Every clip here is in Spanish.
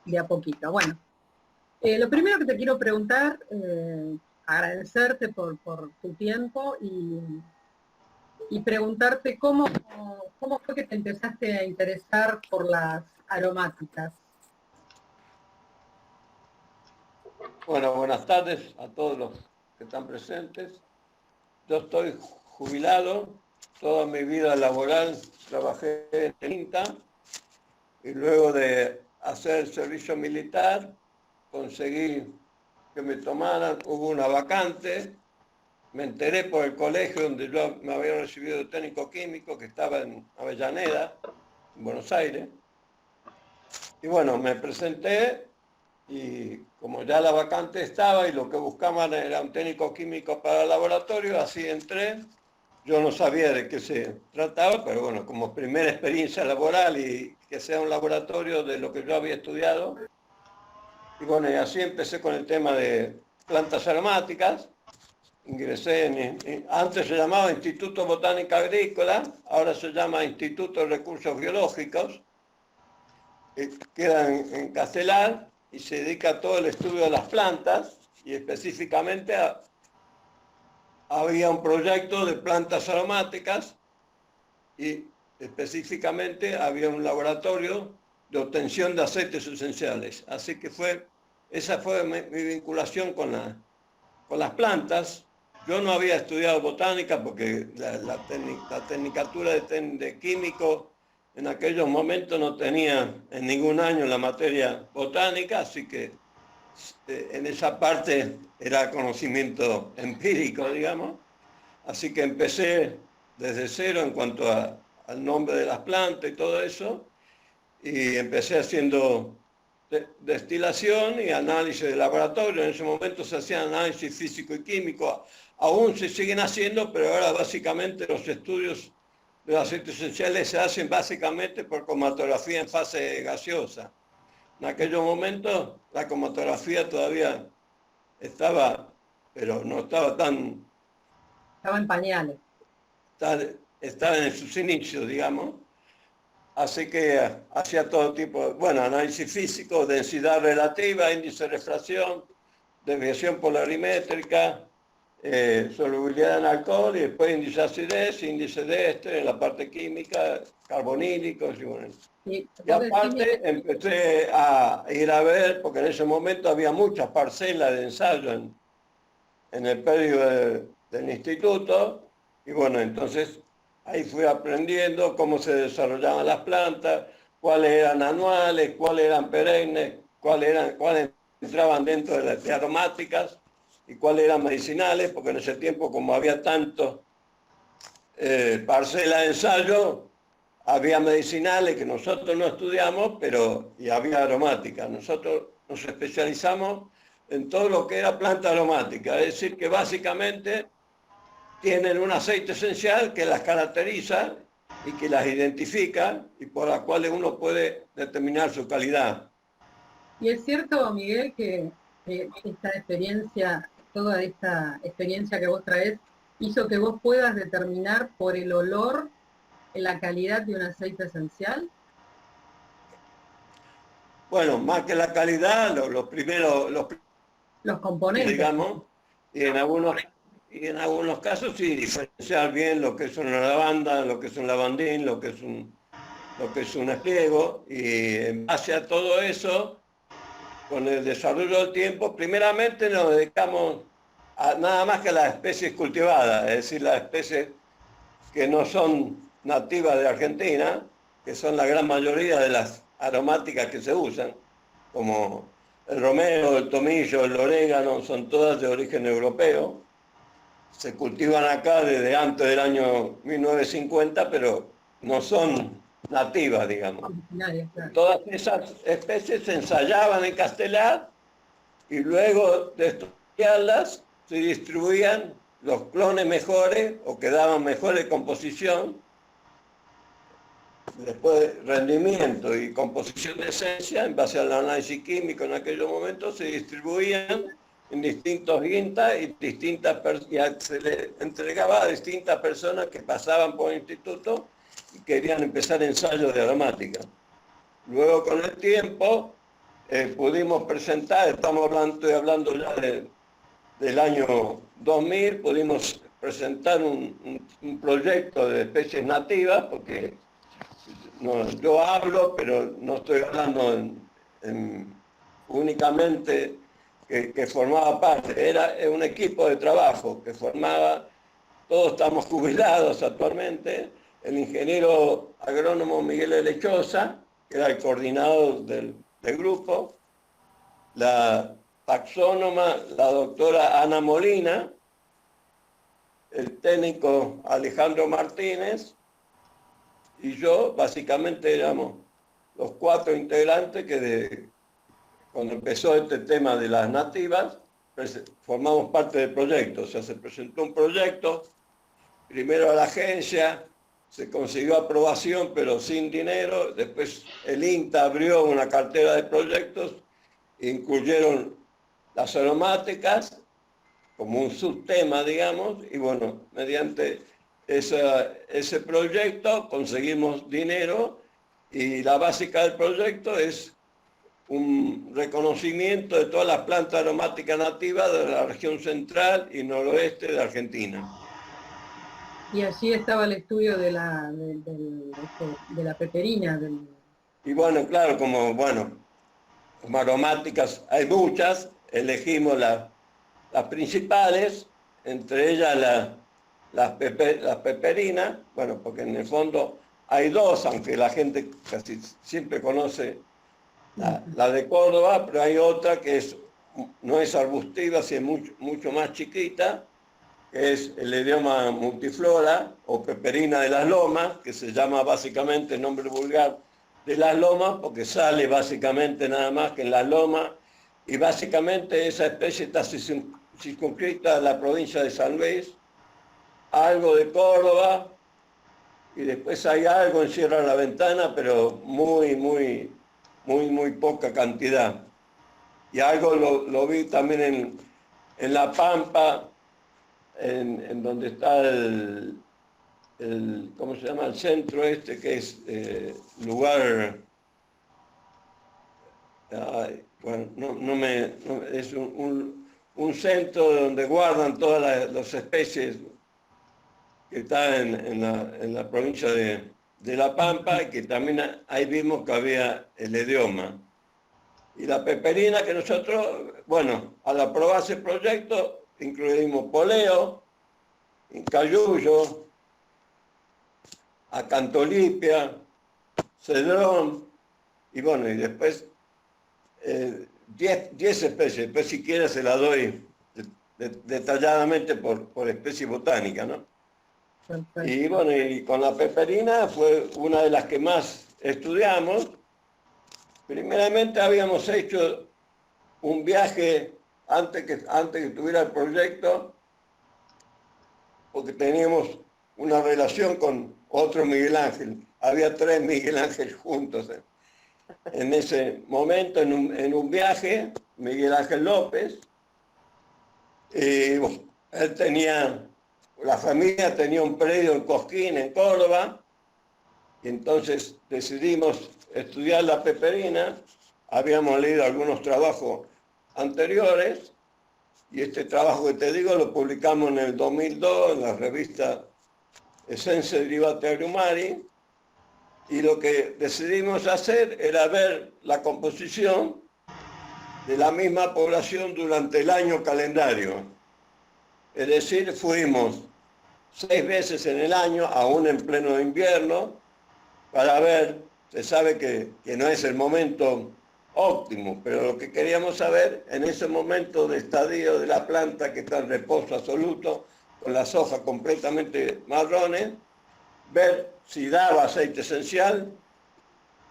de a poquito. Bueno, lo primero que te quiero preguntar, agradecerte por tu tiempo y preguntarte cómo fue que te empezaste a interesar por las aromáticas. Bueno, buenas tardes a todos los que están presentes. Yo estoy jubilado, toda mi vida laboral trabajé en el INTA y luego de hacer el servicio militar conseguí que me tomaran, hubo una vacante, me enteré por el colegio donde yo me había recibido de técnico químico que estaba en Avellaneda, en Buenos Aires, y bueno, me presenté. Y como ya la vacante estaba y lo que buscaban era un técnico químico para el laboratorio, así entré. Yo no sabía de qué se trataba, pero bueno, como primera experiencia laboral y que sea un laboratorio de lo que yo había estudiado. Y bueno, y así empecé con el tema de plantas aromáticas. Ingresé antes se llamaba Instituto Botánica Agrícola, ahora se llama Instituto de Recursos Biológicos. Queda en Castelar y se dedica a todo el estudio de las plantas y específicamente había un proyecto de plantas aromáticas y específicamente había un laboratorio de obtención de aceites esenciales. Así que esa fue mi vinculación con las plantas. Yo no había estudiado botánica porque la tecnicatura de químico en aquellos momentos no tenía en ningún año la materia botánica, así que en esa parte era conocimiento empírico, digamos. Así que empecé desde cero en cuanto al nombre de las plantas y todo eso, y empecé haciendo destilación y análisis de laboratorio. En ese momento se hacían análisis físico y químico, aún se siguen haciendo, pero ahora básicamente los estudios de los aceites esenciales se hacen básicamente por cromatografía en fase gaseosa. En aquellos momentos la cromatografía todavía estaba, pero no estaba Estaba en pañales. estaba en sus inicios, digamos. Así que hacía todo tipo, bueno, análisis físico, densidad relativa, índice de refracción, desviación polarimétrica, solubilidad en alcohol y después índice de acidez, índice de éster en la parte química, carbonílicos y bueno. Y aparte empecé a ir a ver, porque en ese momento había muchas parcelas de ensayo en el predio del instituto, y bueno, entonces ahí fui aprendiendo cómo se desarrollaban las plantas, cuáles eran anuales, cuáles eran perennes, cuáles entraban dentro de las aromáticas y cuáles eran medicinales, porque en ese tiempo como había tanto parcelas de ensayo, había medicinales que nosotros no estudiamos, y había aromáticas. Nosotros nos especializamos en todo lo que era planta aromática, es decir, que básicamente tienen un aceite esencial que las caracteriza y que las identifica y por las cuales uno puede determinar su calidad. Y es cierto, Miguel, que esta experiencia, toda esta experiencia que vos traes, hizo que vos puedas determinar por el olor la calidad de un aceite esencial. Bueno, más que la calidad, los componentes, digamos, y en algunos casos sí, diferenciar bien lo que es una lavanda, lo que es un lavandín, lo que es un espliego, y en base a todo eso, con el desarrollo del tiempo, primeramente nos dedicamos a nada más que a las especies cultivadas, es decir, las especies que no son nativas de Argentina, que son la gran mayoría de las aromáticas que se usan, como el romero, el tomillo, el orégano, son todas de origen europeo. Se cultivan acá desde antes del año 1950, pero no son nativas, digamos. claro. Todas esas especies se ensayaban en Castelar y luego de estudiarlas se distribuían los clones mejores o que daban mejores composición. Después rendimiento y composición de esencia, en base al análisis químico en aquellos momentos, se distribuían en distintos INTA y se le entregaba a distintas personas que pasaban por el instituto y querían empezar ensayos de aromática. Luego con el tiempo pudimos presentar, estoy hablando ya del año 2000, pudimos presentar un proyecto de especies nativas, porque no, yo hablo, pero no estoy hablando únicamente que formaba parte, era un equipo de trabajo que formaba, todos estamos jubilados actualmente, el ingeniero agrónomo Miguel de Lechosa, que era el coordinador del grupo, la taxónoma, la doctora Ana Molina, el técnico Alejandro Martínez, y yo. Básicamente éramos los 4 integrantes que cuando empezó este tema de las nativas, formamos parte del proyecto. O sea, se presentó un proyecto, primero a la agencia, se consiguió aprobación pero sin dinero, después el INTA abrió una cartera de proyectos, incluyeron las aromáticas como un subtema, digamos, y bueno, mediante ese proyecto conseguimos dinero, y la básica del proyecto es un reconocimiento de todas las plantas aromáticas nativas de la región central y noroeste de Argentina. Y allí estaba el estudio de la peperina. Y bueno, claro, como aromáticas hay muchas, elegimos las principales, entre ellas las peperinas, bueno, porque en el fondo hay dos, aunque la gente casi siempre conoce la de Córdoba, pero hay otra que no es arbustiva, sino mucho más chiquita, que es el idioma multiflora o peperina de las lomas, que se llama básicamente el nombre vulgar de las lomas, porque sale básicamente nada más que en las lomas, y básicamente esa especie está circunscrita a la provincia de San Luis, algo de Córdoba, y después hay algo en Sierra de la Ventana, pero muy poca cantidad. Y algo lo vi también en La Pampa, en donde está ¿cómo se llama? El centro este, que es lugar, bueno, es un centro donde guardan todas las especies, que está en la provincia de La Pampa, y que también ahí vimos que había el idioma. Y la peperina que nosotros, bueno, al aprobar ese proyecto, incluimos poleo, incayuyo, acantolipia, cedrón, y bueno, y después 10 especies. Después si quieres se la doy detalladamente por especie botánica, ¿no? Perfecto. Y bueno, y con la peperina fue una de las que más estudiamos. Primeramente habíamos hecho un viaje antes que tuviera el proyecto, porque teníamos una relación con otro Miguel Ángel. Había 3 Miguel Ángel juntos en ese momento, en un viaje, Miguel Ángel López. Y bueno, la familia tenía un predio en Cosquín, en Córdoba, y entonces decidimos estudiar la peperina. Habíamos leído algunos trabajos anteriores, y este trabajo que te digo lo publicamos en el 2002 en la revista Essenze Derivati Agrumari, y lo que decidimos hacer era ver la composición de la misma población durante el año calendario. Es decir, fuimos 6 veces en el año, aún en pleno invierno, para ver. Se sabe que no es el momento óptimo, pero lo que queríamos saber en ese momento de estadio de la planta, que está en reposo absoluto, con las hojas completamente marrones, ver si daba aceite esencial,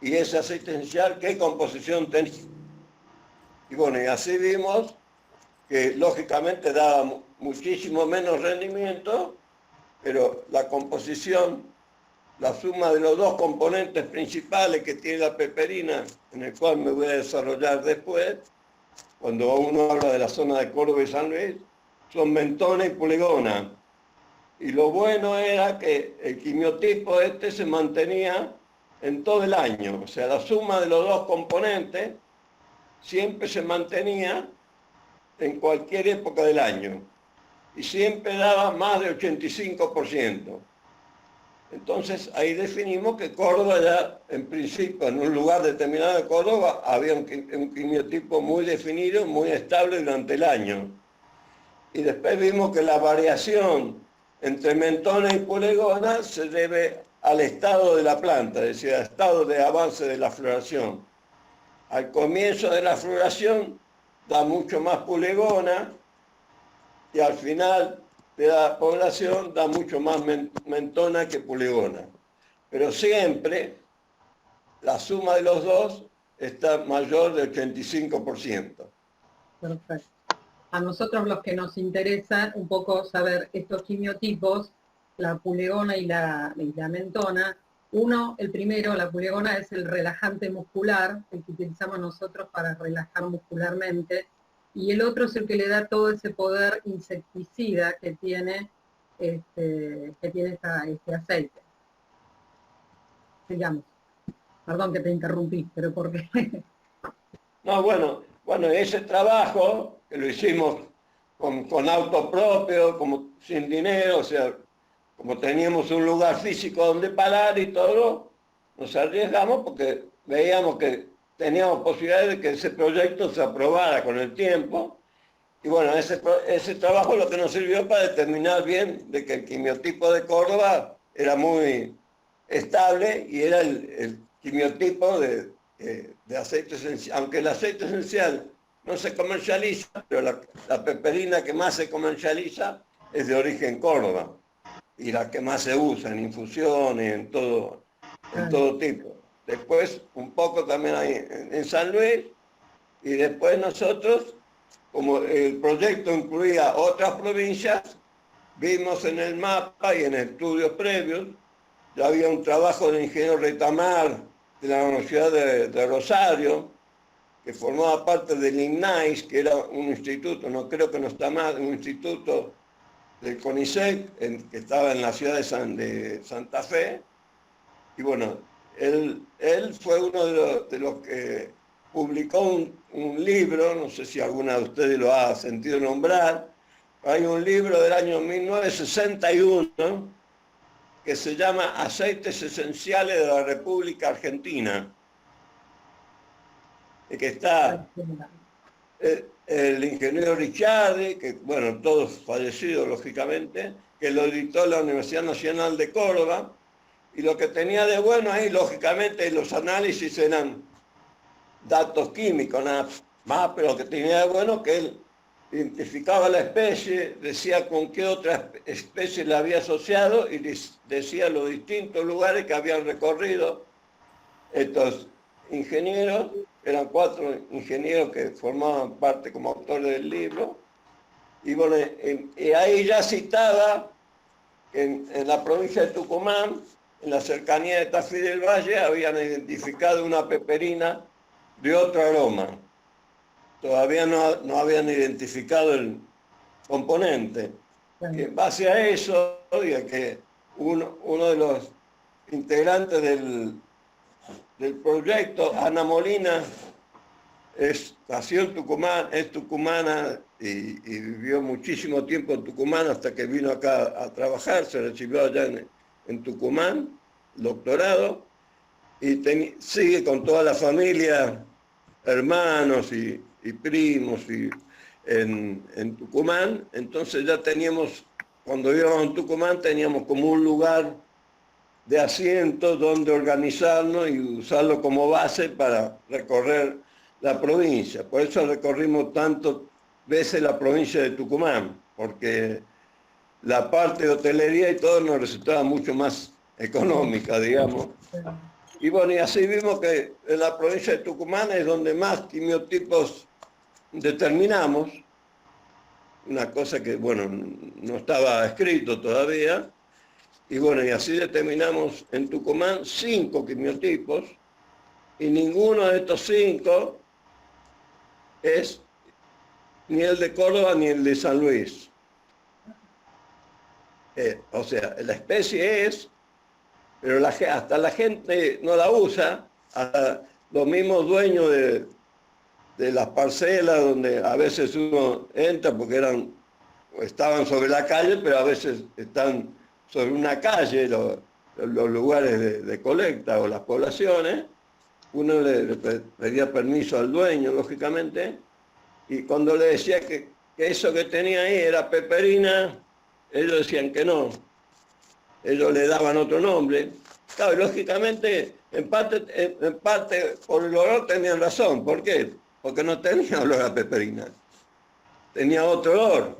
y ese aceite esencial qué composición tenía. Y bueno, y así vimos que lógicamente daba muchísimo menos rendimiento, pero la composición, la suma de los 2 componentes principales que tiene la peperina, en el cual me voy a desarrollar después, cuando uno habla de la zona de Córdoba y San Luis, son mentona y poligona. Y lo bueno era que el quimiotipo se mantenía en todo el año. O sea, la suma de los 2 componentes siempre se mantenía en cualquier época del año y siempre daba más de 85%. Entonces ahí definimos que Córdoba ya, en principio, en un lugar determinado de Córdoba, había un quimiotipo muy definido, muy estable durante el año. Y después vimos que la variación entre mentona y pulegona se debe al estado de la planta, es decir, al estado de avance de la floración. Al comienzo de la floración da mucho más pulegona y al final de la población da mucho más mentona que pulegona. Pero siempre la suma de los dos está mayor del 85%. Perfecto. A nosotros los que nos interesa un poco saber estos quimiotipos, la pulegona y la mentona. Uno, el primero, la pulegona, es el relajante muscular, el que utilizamos nosotros para relajar muscularmente, y el otro es el que le da todo ese poder insecticida que tiene este aceite. Digamos. Perdón que te interrumpí, pero ¿por qué? No, bueno, ese trabajo que lo hicimos con auto propio, como sin dinero, o sea, como teníamos un lugar físico donde parar y todo, nos arriesgamos porque veíamos que teníamos posibilidades de que ese proyecto se aprobara con el tiempo. Y bueno, ese trabajo lo que nos sirvió para determinar bien de que el quimiotipo de Córdoba era muy estable y era el quimiotipo de aceite esencial. Aunque el aceite esencial no se comercializa, pero la peperina que más se comercializa es de origen Córdoba y la que más se usa en infusiones, en todo tipo. Después un poco también hay en San Luis y después nosotros, como el proyecto incluía otras provincias, vimos en el mapa y en estudios previos, ya había un trabajo del ingeniero Retamar de la Universidad de Rosario, que formaba parte del INAIS, que era un instituto, no creo que no está más, un instituto del CONICET, que estaba en la ciudad de Santa Fe. Y bueno, él fue uno de los que publicó un libro, no sé si alguna de ustedes lo ha sentido nombrar, hay un libro del año 1961 que se llama Aceites Esenciales de la República Argentina, y que está el ingeniero Ricciardi, que bueno, todos fallecidos lógicamente, que lo editó la Universidad Nacional de Córdoba, y lo que tenía de bueno ahí, lógicamente, los análisis eran datos químicos, nada más, pero lo que tenía de bueno que él identificaba la especie, decía con qué otra especie la había asociado y decía los distintos lugares que habían recorrido estos ingenieros. Eran 4 ingenieros que formaban parte como autores del libro. Y bueno, y ahí ya citaba que en la provincia de Tucumán, en la cercanía de Tafí del Valle, habían identificado una peperina de otro aroma. Todavía no habían identificado el componente. Y en base a eso, y a que uno de los integrantes del proyecto, Ana Molina, nació en Tucumán, es tucumana y vivió muchísimo tiempo en Tucumán hasta que vino acá a trabajar, se recibió allá en Tucumán, doctorado, y sigue con toda la familia, hermanos y primos en Tucumán. Entonces ya teníamos, cuando íbamos en Tucumán, teníamos como un lugar de asiento donde organizarnos y usarlo como base para recorrer la provincia. Por eso recorrimos tantas veces la provincia de Tucumán, porque la parte de hotelería y todo nos resultaba mucho más económica, digamos. Y bueno, y así vimos que en la provincia de Tucumán es donde más quimiotipos determinamos, una cosa que, bueno, no estaba escrito todavía. Y bueno, y así determinamos en Tucumán 5 quimiotipos, y ninguno de estos 5 es ni el de Córdoba ni el de San Luis. O sea, la especie es, pero hasta la gente no la usa, hasta los mismos dueños de las parcelas donde a veces uno entra porque estaban sobre la calle, pero a veces están sobre una calle, los lugares de colecta o las poblaciones. Uno le pedía permiso al dueño, lógicamente, y cuando le decía que eso que tenía ahí era peperina, ellos decían que no, ellos le daban otro nombre. Claro, y lógicamente, en parte por el olor tenían razón. ¿Por qué? Porque no tenía olor a peperina, tenía otro olor.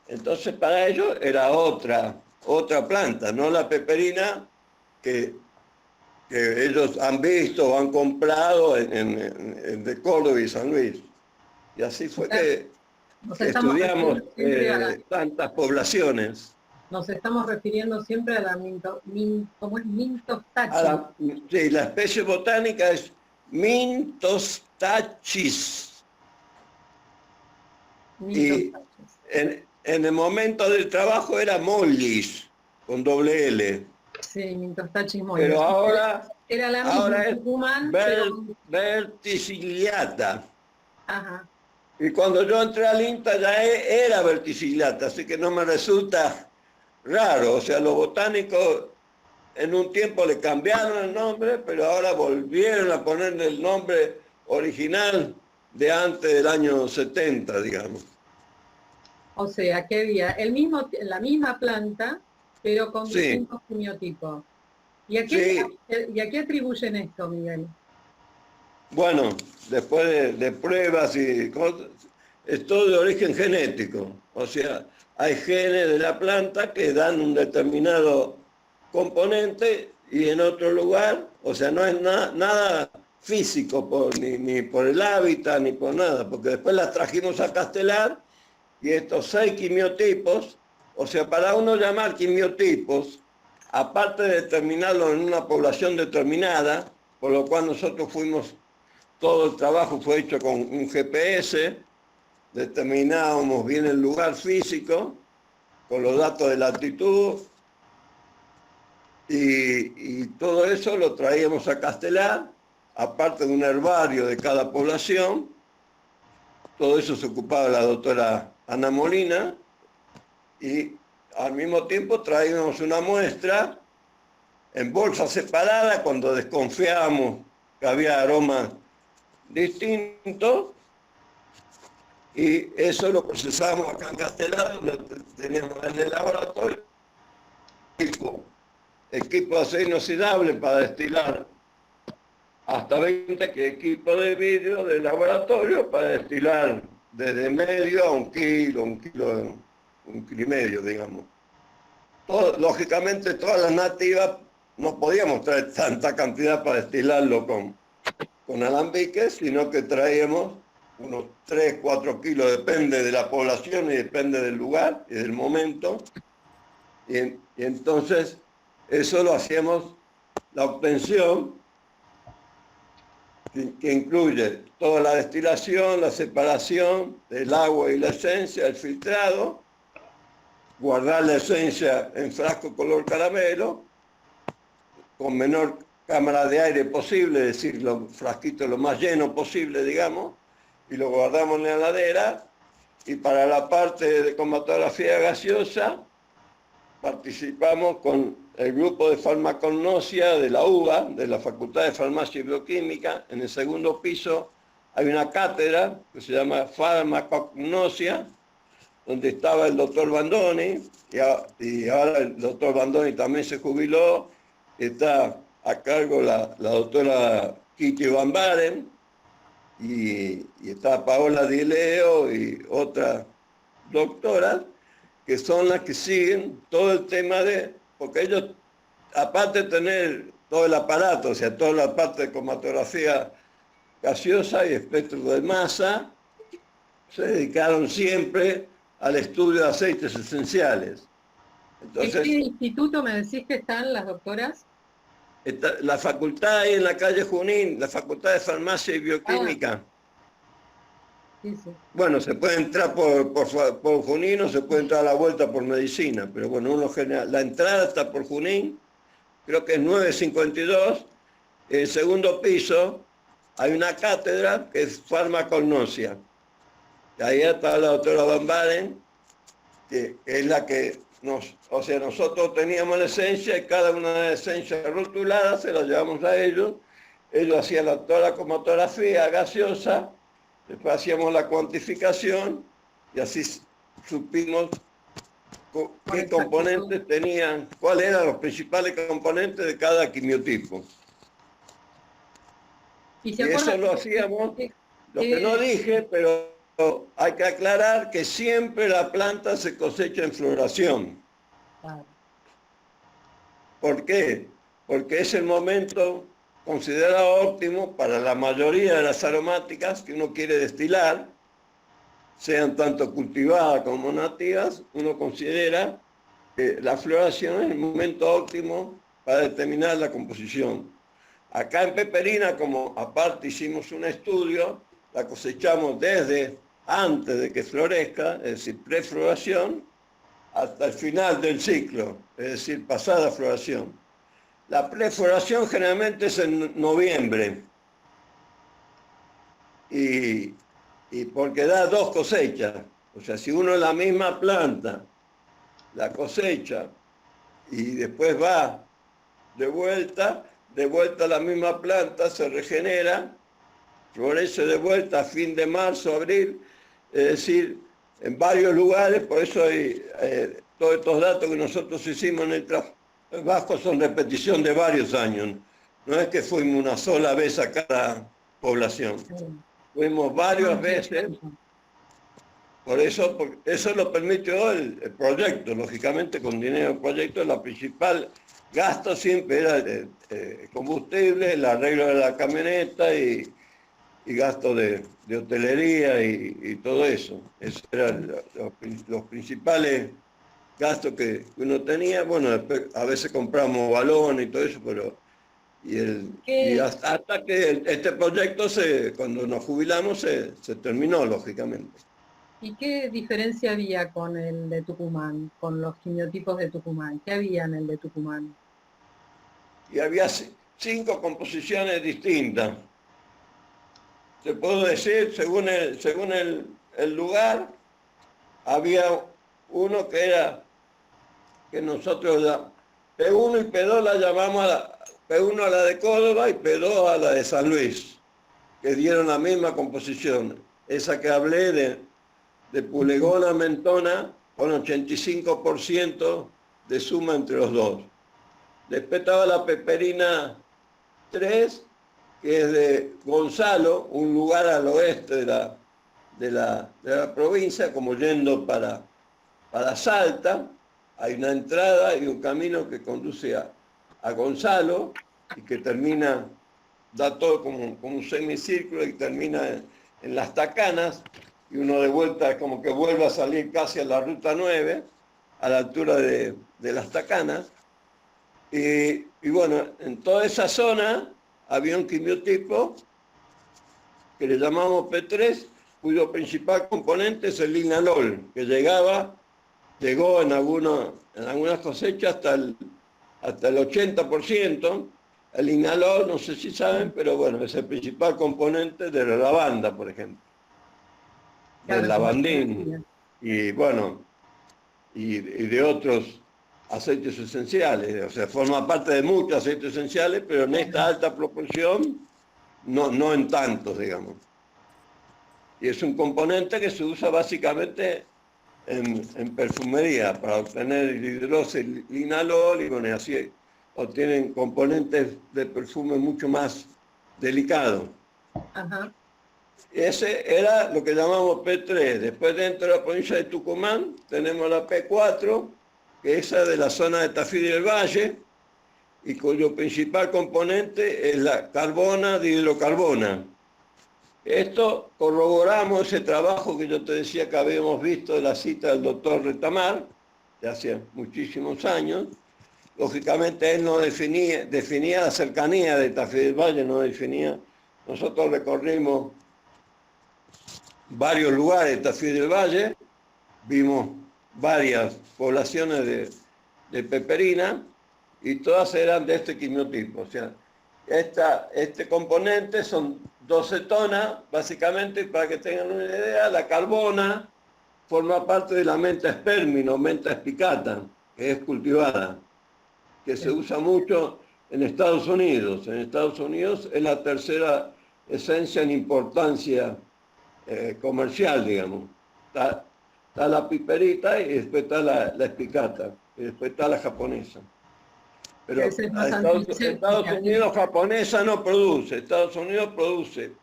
Entonces para ellos era otra planta, no la peperina que ellos han visto o han comprado de Córdoba y San Luis. Y así fue que estudiamos tantas poblaciones. Nos estamos refiriendo siempre a la ¿cómo es? Mintostachys. Sí, la especie botánica es Mintostachys. Y en el momento del trabajo era Mollis, con doble L. Sí, Mintostachys mollis. Pero ahora es Tucumán, verticillata. Ajá. Y cuando yo entré al INTA ya era verticillata, así que no me resulta raro. O sea, los botánicos en un tiempo le cambiaron el nombre, pero ahora volvieron a ponerle el nombre original de antes del año 70, digamos. O sea, ¿qué día? La misma planta, pero con distintos quimiotipos. ¿Y a qué atribuyen esto, Miguel? Bueno, después de pruebas y cosas, es todo de origen genético. O sea, hay genes de la planta que dan un determinado componente y en otro lugar, o sea, no es nada físico ni por el hábitat ni por nada, porque después las trajimos a Castelar y estos 6 quimiotipos, o sea, para uno llamar quimiotipos, aparte de determinarlo en una población determinada, por lo cual nosotros todo el trabajo fue hecho con un GPS, determinábamos bien el lugar físico, con los datos de latitud, y todo eso lo traíamos a Castelar, aparte de un herbario de cada población. Todo eso se ocupaba la doctora Ana Molina, y al mismo tiempo traíamos una muestra en bolsa separada cuando desconfiábamos que había aromas distintos, y eso lo procesábamos acá en Castelar, lo teníamos en el laboratorio, equipo de acero inoxidable para destilar hasta 20 equipo de vidrio de laboratorio para destilar desde medio a 1 kilo, 1 kilo y medio, digamos. Lógicamente todas las nativas no podíamos traer tanta cantidad para destilarlo con alambiques, sino que traíamos unos 3, 4 kilos, depende de la población y depende del lugar y del momento. Y entonces eso lo hacíamos, la obtención, que incluye toda la destilación, la separación del agua y la esencia, el filtrado, guardar la esencia en frasco color caramelo, con menor cámara de aire posible, es decir, los frasquitos lo más lleno posible, digamos, y lo guardamos en la heladera. Y para la parte de cromatografía gaseosa, participamos con el grupo de farmacognosia de la UBA, de la Facultad de Farmacia y Bioquímica. En el segundo piso hay una cátedra que se llama Farmacognosia, donde estaba el doctor Bandoni, y ahora el doctor Bandoni también se jubiló. Está a cargo la doctora Kitty Van Baren, y está Paola Dileo y otras doctoras, que son las que siguen todo el tema porque ellos, aparte de tener todo el aparato, o sea, toda la parte de cromatografía gaseosa y espectro de masa, se dedicaron siempre al estudio de aceites esenciales. Entonces, ¿en qué instituto me decís que están las doctoras? La facultad ahí en la calle Junín, la Facultad de Farmacia y Bioquímica. Sí, sí. Bueno, se puede entrar por Junín o se puede entrar a la vuelta por Medicina, pero bueno, la entrada está por Junín, creo que es 952, el segundo piso, hay una cátedra que es farmacognosia. Y ahí está la doctora Van Baren, que es la que nosotros teníamos la esencia y cada una de las esencias rotuladas se la llevamos a ellos. Ellos hacían toda la cromatografía gaseosa, después hacíamos la cuantificación y así supimos qué componentes tenían, cuáles eran los principales componentes de cada quimiotipo. Y eso lo hacíamos, lo que no dije, pero hay que aclarar que siempre la planta se cosecha en floración. ¿Por qué? Porque es el momento considerado óptimo para la mayoría de las aromáticas que uno quiere destilar, sean tanto cultivadas como nativas. Uno considera que la floración es el momento óptimo para determinar la composición. Acá en peperina, como aparte hicimos un estudio, la cosechamos desde antes de que florezca, es decir, prefloración, hasta el final del ciclo, es decir, pasada floración. La prefloración generalmente es en noviembre, y porque da dos cosechas. O sea, si uno la misma planta la cosecha y después va de vuelta la misma planta se regenera, florece de vuelta a fin de marzo, abril, es decir, en varios lugares. Por eso hay, todos estos datos que nosotros hicimos en el trabajo son repetición de varios años. No es que fuimos una sola vez a cada población, fuimos varias veces. Por eso, porque eso lo permitió el proyecto. Lógicamente, con dinero del proyecto, la principal gasto siempre era combustible, el arreglo de la camioneta y gasto de hotelería y todo eso. Esos eran los principales gastos que uno tenía. Bueno, después, a veces compramos balones y todo eso, pero y hasta que este proyecto, cuando nos jubilamos, se terminó, lógicamente. ¿Y qué diferencia había con el de Tucumán, con los quimiotipos de Tucumán? ¿Qué había en el de Tucumán? Y había 5 composiciones distintas. Te puedo decir, según el lugar, había uno que nosotros P1 y P2 la llamamos P1 a la de Córdoba y P2 a la de San Luis, que dieron la misma composición. Esa que hablé de Pulegona Mentona, con 85% de suma entre los dos. Después estaba la peperina 3, que es de Gonzalo, un lugar al oeste de la provincia, como yendo para Salta. Hay una entrada y un camino que conduce a Gonzalo y que termina, da todo como un semicírculo y termina en Las Tacanas, y uno de vuelta es como que vuelve a salir casi a la ruta 9, a la altura de Las Tacanas. Y bueno, en toda esa zona había un quimiotipo que le llamamos P3, cuyo principal componente es el linalol, que llegó en algunas cosechas hasta el 80%. El linalol, no sé si saben, pero bueno, es el principal componente de la lavanda, por ejemplo, del lavandín, y bueno, y de otros aceites esenciales. O sea, forma parte de muchos aceites esenciales, pero en esta alta proporción, no en tantos, digamos. Y es un componente que se usa básicamente en perfumería para obtener el hidroxilinalol, y bueno, así obtienen componentes de perfume mucho más delicados. Ajá. Ese era lo que llamamos P3. Después, dentro de la provincia de Tucumán, tenemos la P4, que es de la zona de Tafí del Valle, y cuyo principal componente es la carbona dihidrocarbona. Esto corroboramos ese trabajo que yo te decía que habíamos visto de la cita del doctor Retamar, de hace muchísimos años. Lógicamente él no definía la cercanía de Tafí del Valle, no definía. Nosotros recorrimos varios lugares de Tafí del Valle, vimos varias poblaciones de peperina, y todas eran de este quimiotipo. O sea, Este componente son 2 cetonas, básicamente, para que tengan una idea. La carbona forma parte de la menta spermina o menta spicata, que es cultivada, que se usa mucho en Estados Unidos. En Estados Unidos es la tercera esencia en importancia comercial, digamos. Está la piperita y después está la espicata, y después está la japonesa. Pero Es más Estados Unidos japonesa no produce, Estados Unidos produce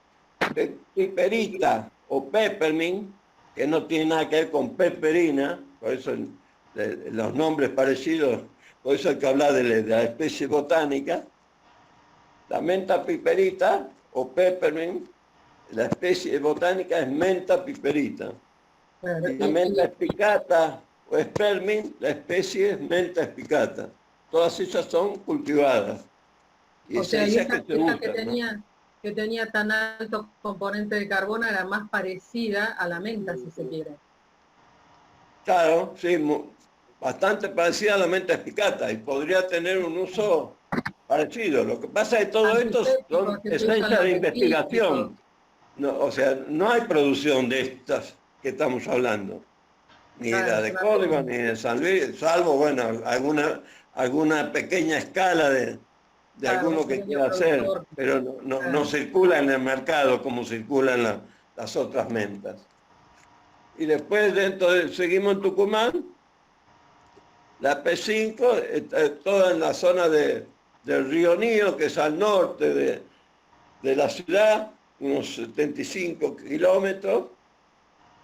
piperita o peppermint, que no tiene nada que ver con peperina, por eso los nombres parecidos, por eso hay que hablar de la especie botánica. La menta piperita o peppermint, la especie botánica es menta piperita. Claro, Y la menta spicata o spearmint, la especie es menta spicata. Todas ellas son cultivadas. Y o sea, y esencias esa que se usan, que tenía tan alto componente de carbono era más parecida a la menta, si se quiere. Claro, sí, bastante parecida a la menta spicata y podría tener un uso parecido. Lo que pasa es que todo esto Antiséptico, son que se usan esencias los de dentífricos. investigación. No, o sea, no hay producción de estas que estamos hablando. Ni Claro, la es de una Córdoba, pena. ni de San Luis, salvo, bueno, alguna pequeña escala de Claro, un alguno que pequeño quiera hacer, productor. pero no Claro. circula en el mercado como circulan las otras mentas. Y después seguimos en Tucumán, la P5 está toda en la zona del Río Nío, que es al norte de la ciudad, unos 75 kilómetros.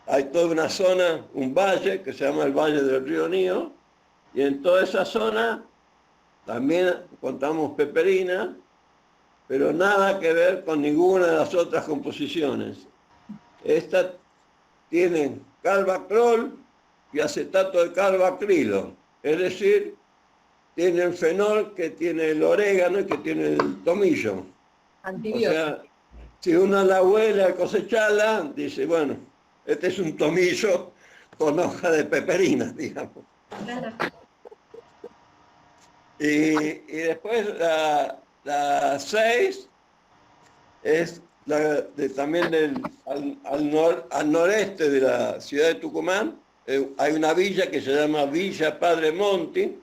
Hay toda una zona, un valle que se llama el Valle del Río Nío, y en toda esa zona también contamos peperina, pero nada que ver con ninguna de las otras composiciones. Estas tienen carbacrol y acetato de carbacrilo, es decir, tiene el fenol que tiene el orégano y que tiene el tomillo. O Antibiótico. sea, si uno la huele al cosecharla, dice, bueno, este es un tomillo con hoja de peperina, digamos. Claro. Y después la 6 es también al noreste de la ciudad de Tucumán. Hay una villa que se llama Villa Padre Monti,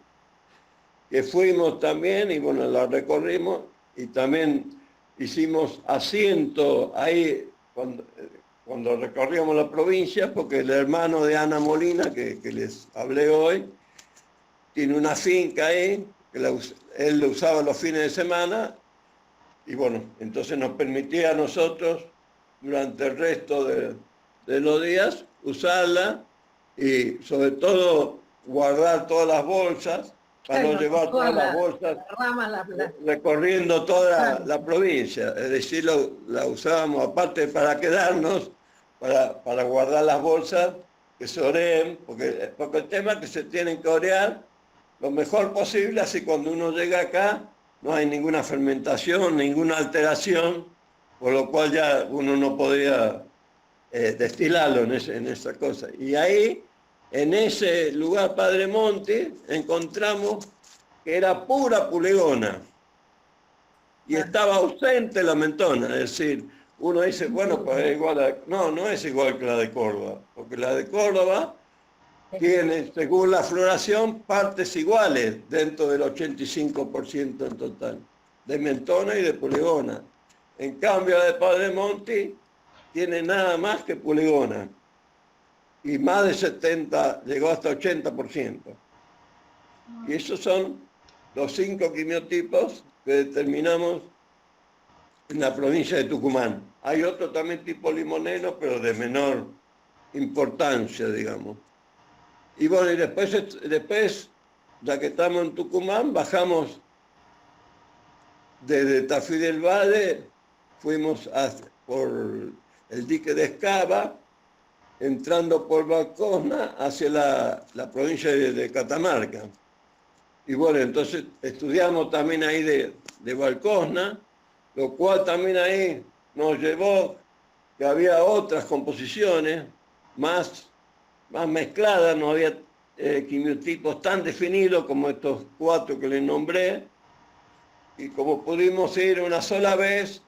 que fuimos también y bueno, la recorrimos y también hicimos asiento ahí cuando recorríamos la provincia, porque el hermano de Ana Molina, que les hablé hoy, tiene una finca ahí, que él la usaba los fines de semana, y bueno, entonces nos permitía a nosotros, durante el resto de los días, usarla y sobre todo guardar todas las bolsas, para no Claro, llevar todas todas las bolsas las ramas, recorriendo toda claro, la provincia. Es decir, la usábamos aparte para quedarnos, para guardar las bolsas, que se oreen, porque el tema es que se tienen que orear lo mejor posible, así cuando uno llega acá no hay ninguna fermentación, ninguna alteración, por lo cual ya uno no podría destilarlo en esa cosa. Y ahí, en ese lugar Padre Monte, encontramos que era pura pulegona y claro. estaba ausente la mentona, es decir, uno dice, bueno, pues es igual no es igual que la de Córdoba, porque la de Córdoba tiene, según la floración, partes iguales dentro del 85% en total, de mentona y de pulegona. En cambio, la de Padre Monti tiene nada más que pulegona y más de 70, llegó hasta 80%. Y esos son los 5 quimiotipos que determinamos en la provincia de Tucumán. Hay otro también tipo limoneno, pero de menor importancia, digamos. Y bueno, y después, ya que estamos en Tucumán, bajamos desde Tafí del Valle, fuimos por el dique de Escava, entrando por Valcosna hacia la provincia de Catamarca. Y bueno, entonces estudiamos también ahí de Valcosna, lo cual también ahí nos llevó que había otras composiciones más mezcladas, no había quimiotipos tan definidos como estos 4 que les nombré, y como pudimos ir una sola vez,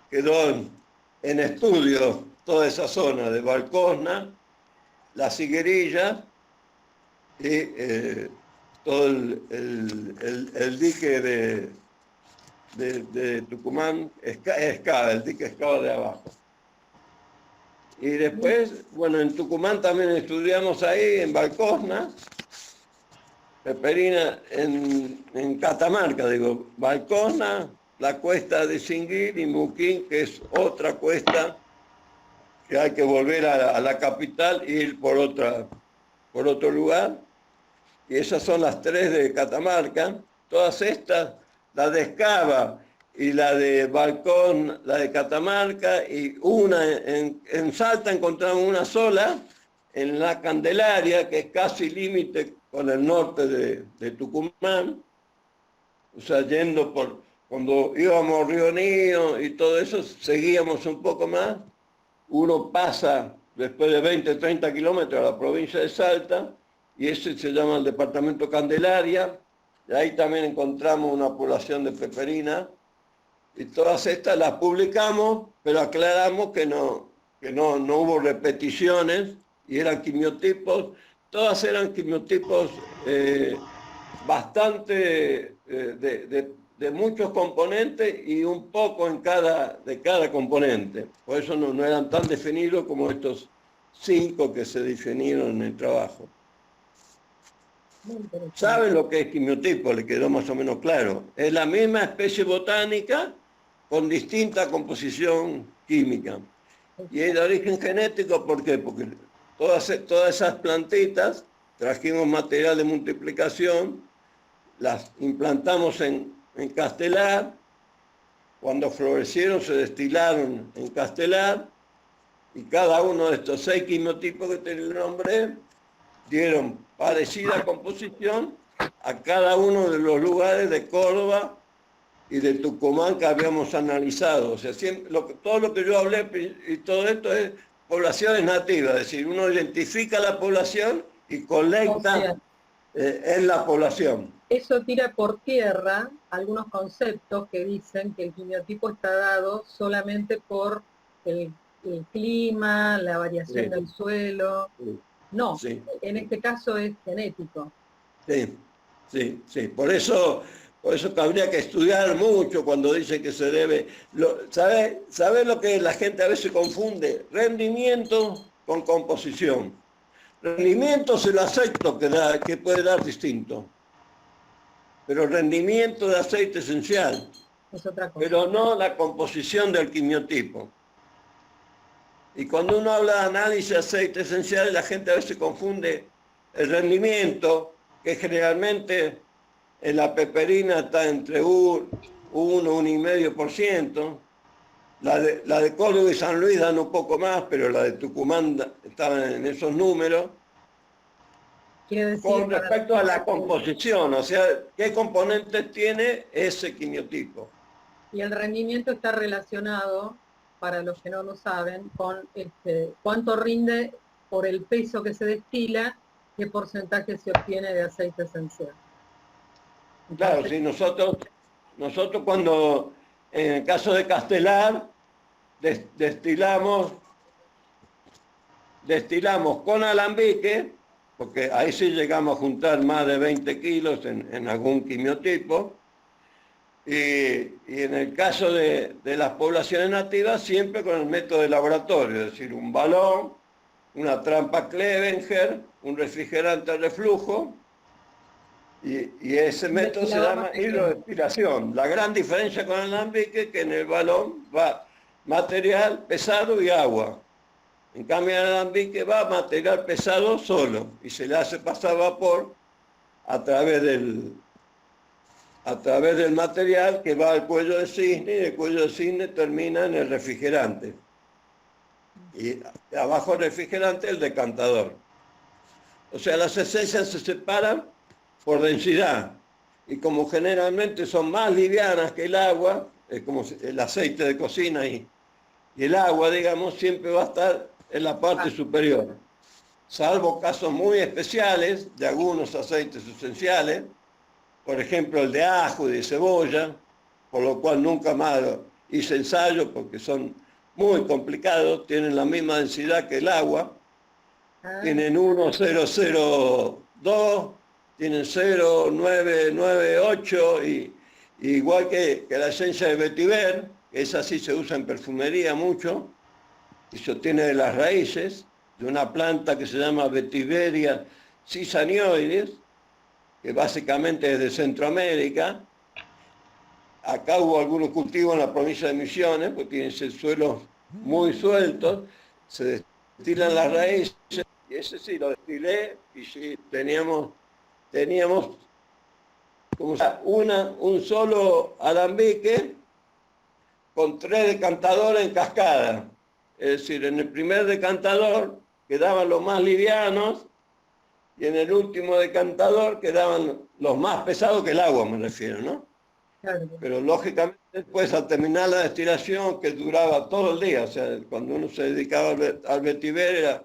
quedó en estudio toda esa zona de Valcosna, las higuerillas y todo el dique de Tucumán, Escada, el dique Escada de abajo. Y después, bueno, en Tucumán también estudiamos ahí, en Valcosna, Peperina, en Catamarca, digo, Valcosna, la cuesta de Singuil y Muquín, que es otra cuesta que hay que volver a la capital e ir por otro lugar. Y esas son las tres de Catamarca. Todas estas, la de Escava y la de Balcón, la de Catamarca, y una en Salta encontramos una sola, en la Candelaria, que es casi límite con el norte de Tucumán, o sea, yendo por, cuando íbamos a Río Nío y todo eso, seguíamos un poco más, uno pasa después de 20, 30 kilómetros a la provincia de Salta, y ese se llama el departamento Candelaria, y ahí también encontramos una población de peperina, y todas estas las publicamos, pero aclaramos que no hubo repeticiones, y eran quimiotipos, todas eran quimiotipos bastante de muchos componentes y un poco de cada componente. Por eso no eran tan definidos como estos 5 que se definieron en el trabajo. ¿Saben lo que es quimiotipo? Le quedó más o menos claro. Es la misma especie botánica con distinta composición química. Y es de origen genético, ¿por qué? Porque todas esas plantitas trajimos material de multiplicación, las implantamos en Castelar, cuando florecieron se destilaron en Castelar, y cada uno de estos 6 quimiotipos que te nombré dieron parecida composición a cada uno de los lugares de Córdoba y de Tucumán que habíamos analizado. O sea, todo lo que yo hablé y todo esto es poblaciones nativas, es decir, uno identifica la población y colecta en la población. Eso tira por tierra algunos conceptos que dicen que el quimiotipo está dado solamente por el clima, la variación del suelo. No, en este caso es genético. Sí. Por eso habría que estudiar mucho cuando dicen que se debe... ¿Sabe lo que la gente a veces confunde? Rendimiento con composición. Rendimiento se lo acepto que puede dar distinto. Pero rendimiento de aceite esencial. Es otra cosa. Pero no la composición del quimiotipo. Y cuando uno habla de análisis de aceite esencial, la gente a veces confunde el rendimiento, que generalmente en la peperina está entre 1,5%. La de Córdoba y San Luis dan un poco más, pero la de Tucumán estaba en esos números. Con respecto a la composición, o sea, ¿qué componentes tiene ese quimiotipo? Y el rendimiento está relacionado, para los que no lo saben, con cuánto rinde por el peso que se destila, qué porcentaje se obtiene de aceite esencial. Entonces, claro, sí, nosotros cuando, en el caso de Castelar, destilamos con alambique, porque ahí sí llegamos a juntar más de 20 kilos en algún quimiotipo, y en el caso de las poblaciones nativas, siempre con el método de laboratorio, es decir, un balón, una trampa Clevenger, un refrigerante a reflujo, y ese método se llama hidrodestilación. La gran diferencia con el alambique es que en el balón va material pesado y agua. En cambio, en el alambique va material pesado solo y se le hace pasar vapor a través del material que va al cuello de cisne, y el cuello de cisne termina en el refrigerante. Y abajo del refrigerante el decantador. O sea, las esencias se separan por densidad. Y como generalmente son más livianas que el agua, es como el aceite de cocina y el agua, digamos, siempre va a estar en la parte superior. Salvo casos muy especiales de algunos aceites esenciales, por ejemplo el de ajo y de cebolla, por lo cual nunca más hice ensayos porque son muy complicados, tienen la misma densidad que el agua, tienen 1,002, tienen 0,998 y igual que la esencia de vetiver, que esa sí se usa en perfumería mucho, y se obtiene de las raíces de una planta que se llama Vetiveria cisanioides, que básicamente es de Centroamérica. Acá hubo algunos cultivos en la provincia de Misiones, porque tienen suelos muy sueltos, se destilan las raíces, y ese sí lo destilé, y sí teníamos como un solo alambique con 3 decantadores en cascada. Es decir, en el primer decantador quedaban los más livianos, y en el último decantador quedaban los más pesados, que el agua me refiero, ¿no? Claro. Pero lógicamente después al terminar la destilación, que duraba todo el día, o sea, cuando uno se dedicaba al vetiver era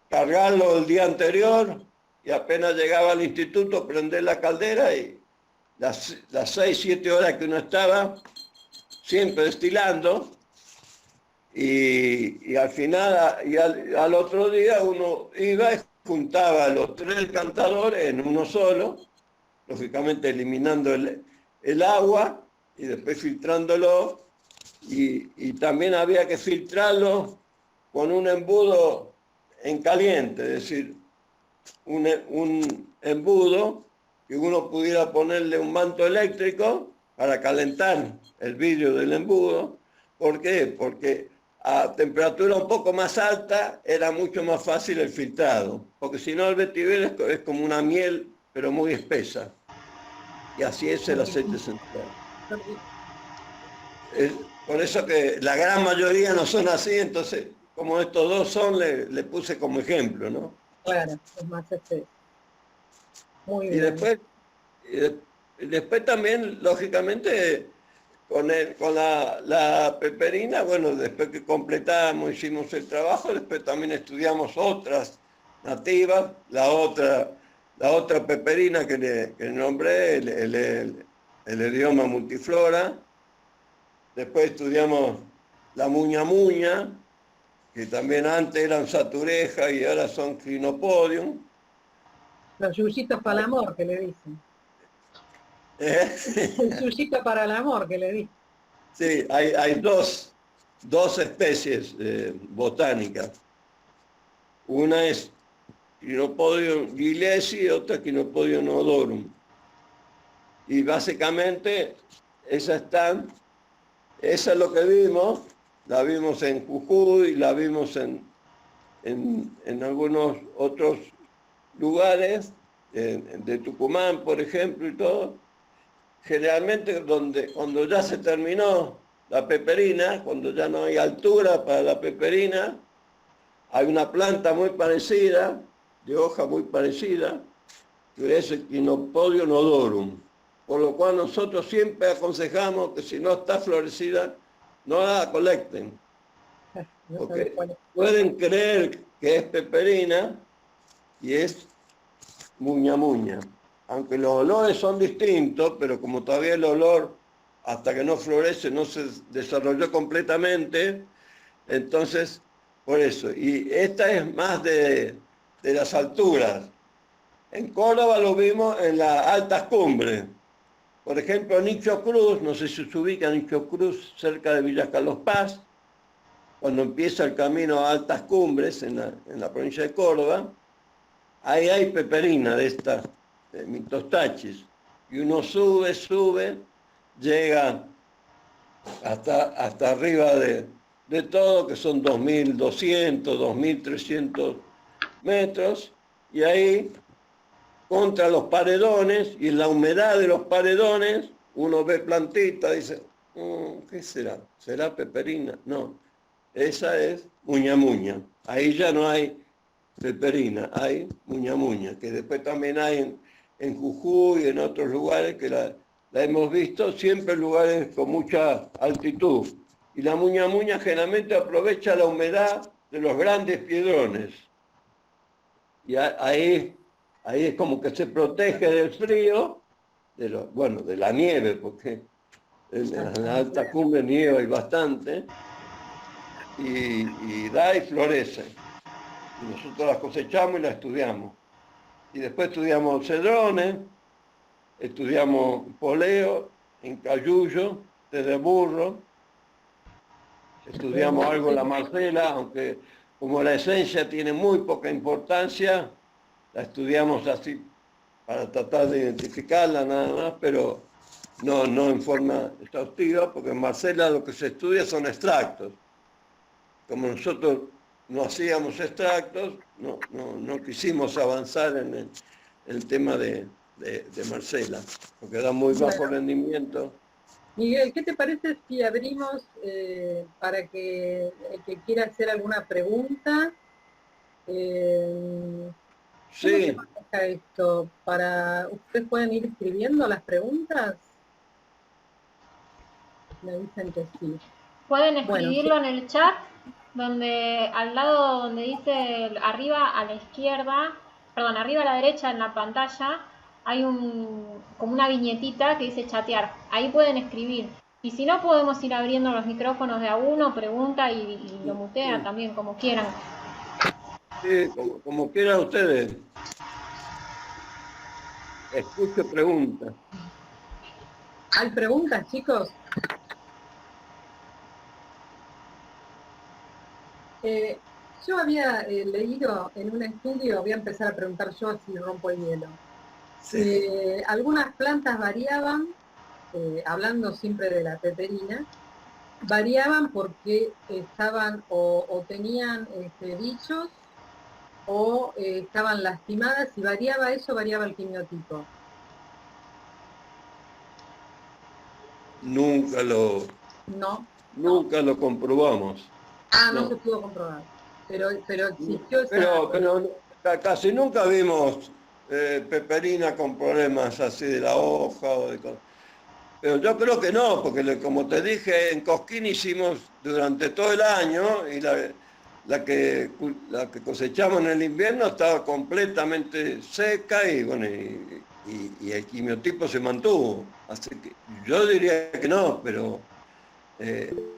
cargarlo el día anterior y apenas llegaba al instituto prender la caldera y las 6, 7 horas que uno estaba siempre destilando y al final, al otro día uno iba y juntaba los 3 cantadores en uno solo, lógicamente eliminando el agua y después filtrándolo, y también había que filtrarlo con un embudo en caliente, es decir, un embudo que uno pudiera ponerle un manto eléctrico para calentar el vidrio del embudo. ¿Por qué? Porque a temperatura un poco más alta era mucho más fácil el filtrado, porque si no el vetiver es como una miel, pero muy espesa. Y así es el aceite esencial. Por eso que la gran mayoría no son así, entonces como estos dos son, le puse como ejemplo, ¿no? Claro, es más muy Y bien. después, y después también, lógicamente, con la peperina, bueno, después que completamos, hicimos el trabajo, después también estudiamos otras nativas, la otra peperina que nombré, el idioma multiflora. Después estudiamos la muña muña, que también antes eran satureja y ahora son clinopodium. Los yuyitos para el amor, que le dicen. El ¿Eh? yuyito para el amor, que le dicen. Sí, hay dos especies botánicas. Una es Clinopodium gilesi y otra Clinopodium odorum. Y básicamente esa es lo que vimos, la vimos en Jujuy, la vimos en algunos otros lugares, de Tucumán, por ejemplo, y todo. Generalmente cuando ya se terminó la peperina, cuando ya no hay altura para la peperina, hay una planta muy parecida, de hoja muy parecida, que es el Clinopodium odorum. Por lo cual nosotros siempre aconsejamos que si no está florecida, no la colecten. No sabés Porque cuál es. pueden creer que es peperina y es muña muña. Aunque los olores son distintos, pero como todavía el olor, hasta que no florece, no se desarrolló completamente, entonces, por eso. Y esta es más de las alturas. En Córdoba lo vimos en las altas cumbres. Por ejemplo, Nicho Cruz, no sé si se ubica Nicho Cruz, cerca de Villa Carlos Paz, cuando empieza el camino a altas cumbres en la provincia de Córdoba, ahí hay peperina de estas, de mitostachis. Y uno sube, llega hasta arriba de todo, que son 2.200, 2.300 metros, y ahí, contra los paredones, y en la humedad de los paredones, uno ve plantita, dice, ¿qué será? ¿Será peperina? No, esa es muña muña. Ahí ya no hay peperina, hay muña muña, que después también hay en Jujuy y en otros lugares que la hemos visto, siempre en lugares con mucha altitud. Y la muña muña generalmente aprovecha la humedad de los grandes piedrones. Y ahí es como que se protege del frío, bueno, de la nieve, porque en la alta cumbre nieva y bastante, y da y florece. Y nosotros la cosechamos y la estudiamos. Y después estudiamos cedrones, estudiamos poleo, encayuyo, té de burro, estudiamos algo la marcela, aunque como la esencia tiene muy poca importancia, la estudiamos así para tratar de identificarla nada más, pero no en forma exhaustiva, porque en marcela lo que se estudia son extractos. Como nosotros no hacíamos extractos, no quisimos avanzar en el tema de marcela, porque da muy bajo rendimiento. Miguel, ¿qué te parece si abrimos para que el que quiera hacer alguna pregunta? ¿Cómo se Sí, maneja esto? ¿Ustedes pueden ir escribiendo las preguntas? Me dicen que sí. Pueden Bueno, escribirlo en el chat, donde al lado donde dice arriba a la izquierda, perdón, arriba a la derecha en la pantalla, hay como una viñetita que dice chatear. Ahí pueden escribir. Y si no, podemos ir abriendo los micrófonos de a uno, pregunta y lo mutean sí, también, como quieran. sí, como quieran ustedes. Escucho preguntas. ¿hay preguntas, chicos? Yo había leído en un estudio, voy a empezar a preguntar yo así rompo el hielo. Sí. Algunas plantas variaban, hablando siempre de la peperina, variaban porque estaban o tenían bichos o estaban lastimadas, y variaba eso, variaba el quimiotipo. Nunca lo, No. nunca lo comprobamos. No se No. pudo comprobar. Pero existió Pero casi nunca vimos peperina con problemas así de la hoja o de cosas. Pero yo creo que no, porque como te dije, en Cosquín hicimos durante todo el año y la que cosechamos en el invierno estaba completamente seca y bueno, y el quimiotipo se mantuvo. Así que yo diría que no, pero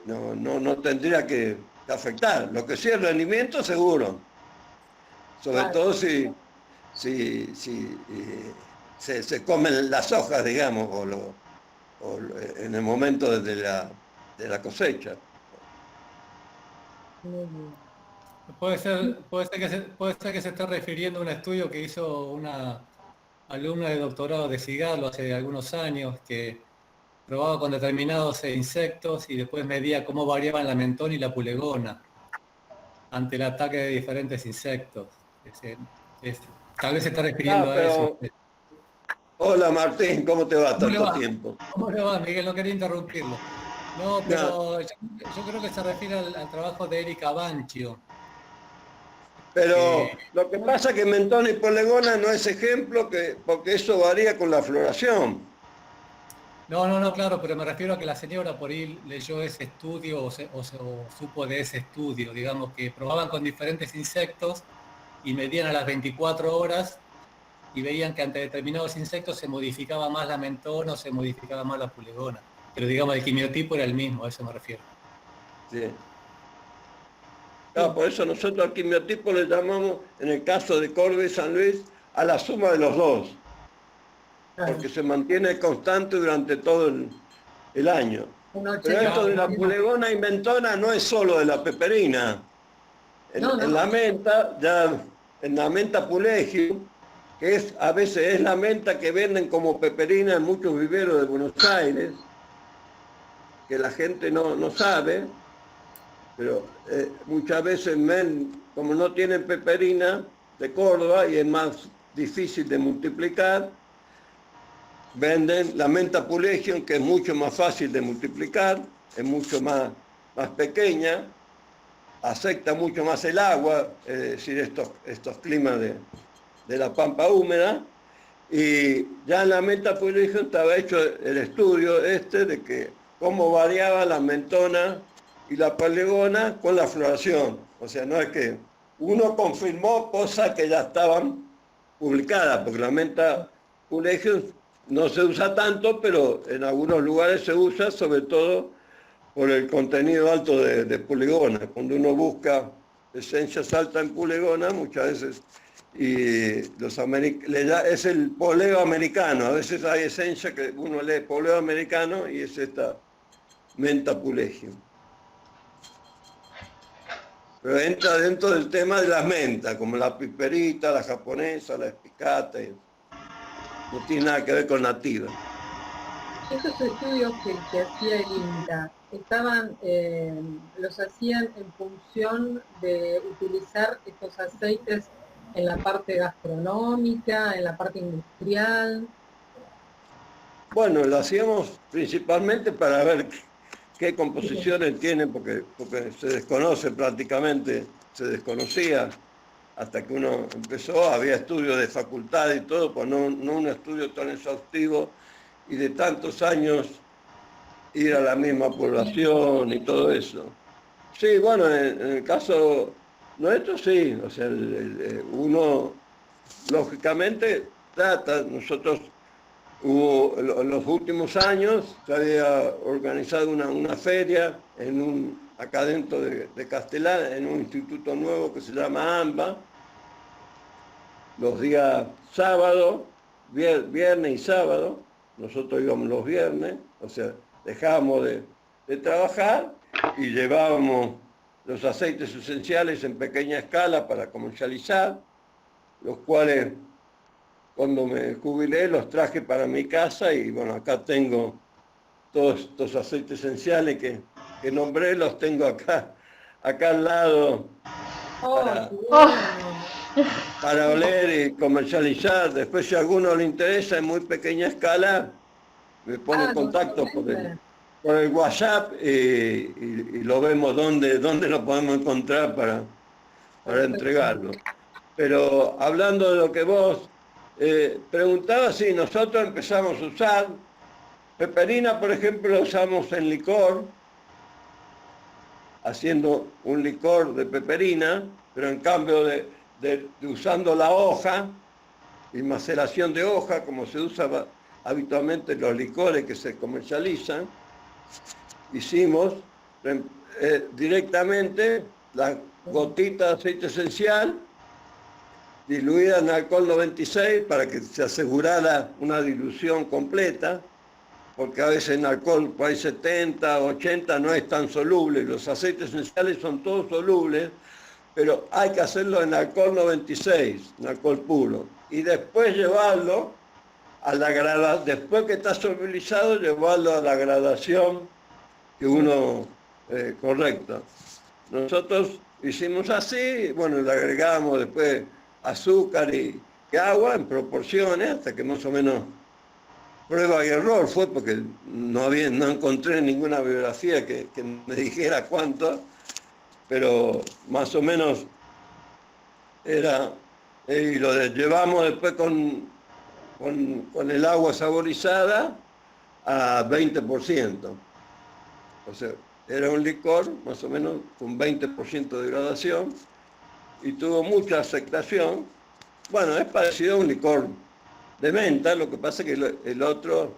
no tendría que afectar. Lo que sí el rendimiento seguro, sobre Claro. todo si se comen las hojas, digamos, en el momento de la cosecha. Puede ser que se esté refiriendo a un estudio que hizo una alumna de doctorado de Sigalo hace algunos años, que probaba con determinados insectos y después medía cómo variaban la mentón y la pulegona ante el ataque de diferentes insectos. Tal vez se está refiriendo a eso. Pero, hola Martín, ¿cómo te va ¿Cómo le tanto va? tiempo? ¿Cómo le va, Miguel? No quería interrumpirlo. No, No, pero yo creo que se refiere al trabajo de Erika Banchio, que pero lo que pasa es que mentón y polegona no es ejemplo, porque eso varía con la floración. no, claro, pero me refiero a que la señora por ahí leyó ese estudio o supo de ese estudio, digamos, que probaban con diferentes insectos y medían a las 24 horas y veían que ante determinados insectos se modificaba más la mentona o se modificaba más la pulegona. Pero digamos, el quimiotipo era el mismo, a eso me refiero. Sí. Claro, por eso nosotros al quimiotipo le llamamos, en el caso de Córdoba y San Luis, a la suma de los dos, porque se mantiene constante durante todo el año. Pero esto de la pulegona y mentona no es solo de la peperina. En la menta, ya en la menta pulegium, que a veces es la menta que venden como peperina en muchos viveros de Buenos Aires, que la gente no sabe, pero muchas veces como no tienen peperina de Córdoba y es más difícil de multiplicar, venden la menta pulegium, que es mucho más fácil de multiplicar, es mucho más pequeña, acepta mucho más el agua, es decir, estos climas de la pampa húmeda, y ya en la menta pulegium estaba hecho el estudio de que cómo variaba la mentona y la pulegona con la floración. O sea, no es que uno confirmó cosas que ya estaban publicadas, porque la menta pulegium no se usa tanto, pero en algunos lugares se usa, sobre todo por el contenido alto de pulegona. Cuando uno busca esencias altas en pulegona, muchas veces, y es el poleo americano. A veces hay esencia que uno lee poleo americano y es esta menta pulegium. Pero entra dentro del tema de las mentas, como la piperita, la japonesa, la espicata. No tiene nada que ver con nativa. Esos estudios que hacía el INTA, los hacían en función de utilizar estos aceites en la parte gastronómica, en la parte industrial. Bueno, lo hacíamos principalmente para ver qué composiciones tienen, porque se desconoce prácticamente, se desconocía hasta que uno empezó, había estudios de facultad y todo, pues no un estudio tan exhaustivo y de tantos años ir a la misma población y todo eso. Sí, bueno, en el caso nuestro sí, o sea, uno lógicamente trata, nosotros en los últimos años se había organizado una feria acá dentro de Castelar, en un instituto nuevo que se llama AMBA, los días sábado, viernes y sábado, nosotros íbamos los viernes, o sea, dejábamos de trabajar y llevábamos los aceites esenciales en pequeña escala para comercializar, los cuales cuando me jubilé los traje para mi casa y bueno, acá tengo todos estos aceites esenciales que nombré, los tengo acá al lado para oler y comercializar. Después si a alguno le interesa en muy pequeña escala, me pone en contacto por el WhatsApp y lo vemos dónde lo podemos encontrar para entregarlo. Pero hablando de lo que vos preguntabas, sí, nosotros empezamos a usar peperina, por ejemplo, lo usamos en licor, haciendo un licor de peperina, pero en cambio de usando la hoja y maceración de hoja, como se usa habitualmente en los licores que se comercializan, hicimos directamente la gotita de aceite esencial diluida en alcohol 96 para que se asegurara una dilución completa, porque a veces en alcohol hay 70, 80 no es tan soluble, los aceites esenciales son todos solubles, pero hay que hacerlo en alcohol 96, en alcohol puro, y después llevarlo a la gradación, después que está solubilizado, llevarlo a la gradación que uno correcta. Nosotros hicimos así, bueno, le agregamos después azúcar y agua en proporciones, hasta que más o menos prueba y error fue, porque no encontré ninguna bibliografía que me dijera cuánto, pero más o menos era, y lo llevamos después con el agua saborizada a 20%. O sea, era un licor más o menos con 20% de gradación y tuvo mucha aceptación. Bueno, es parecido a un licor de menta, lo que pasa es que el otro,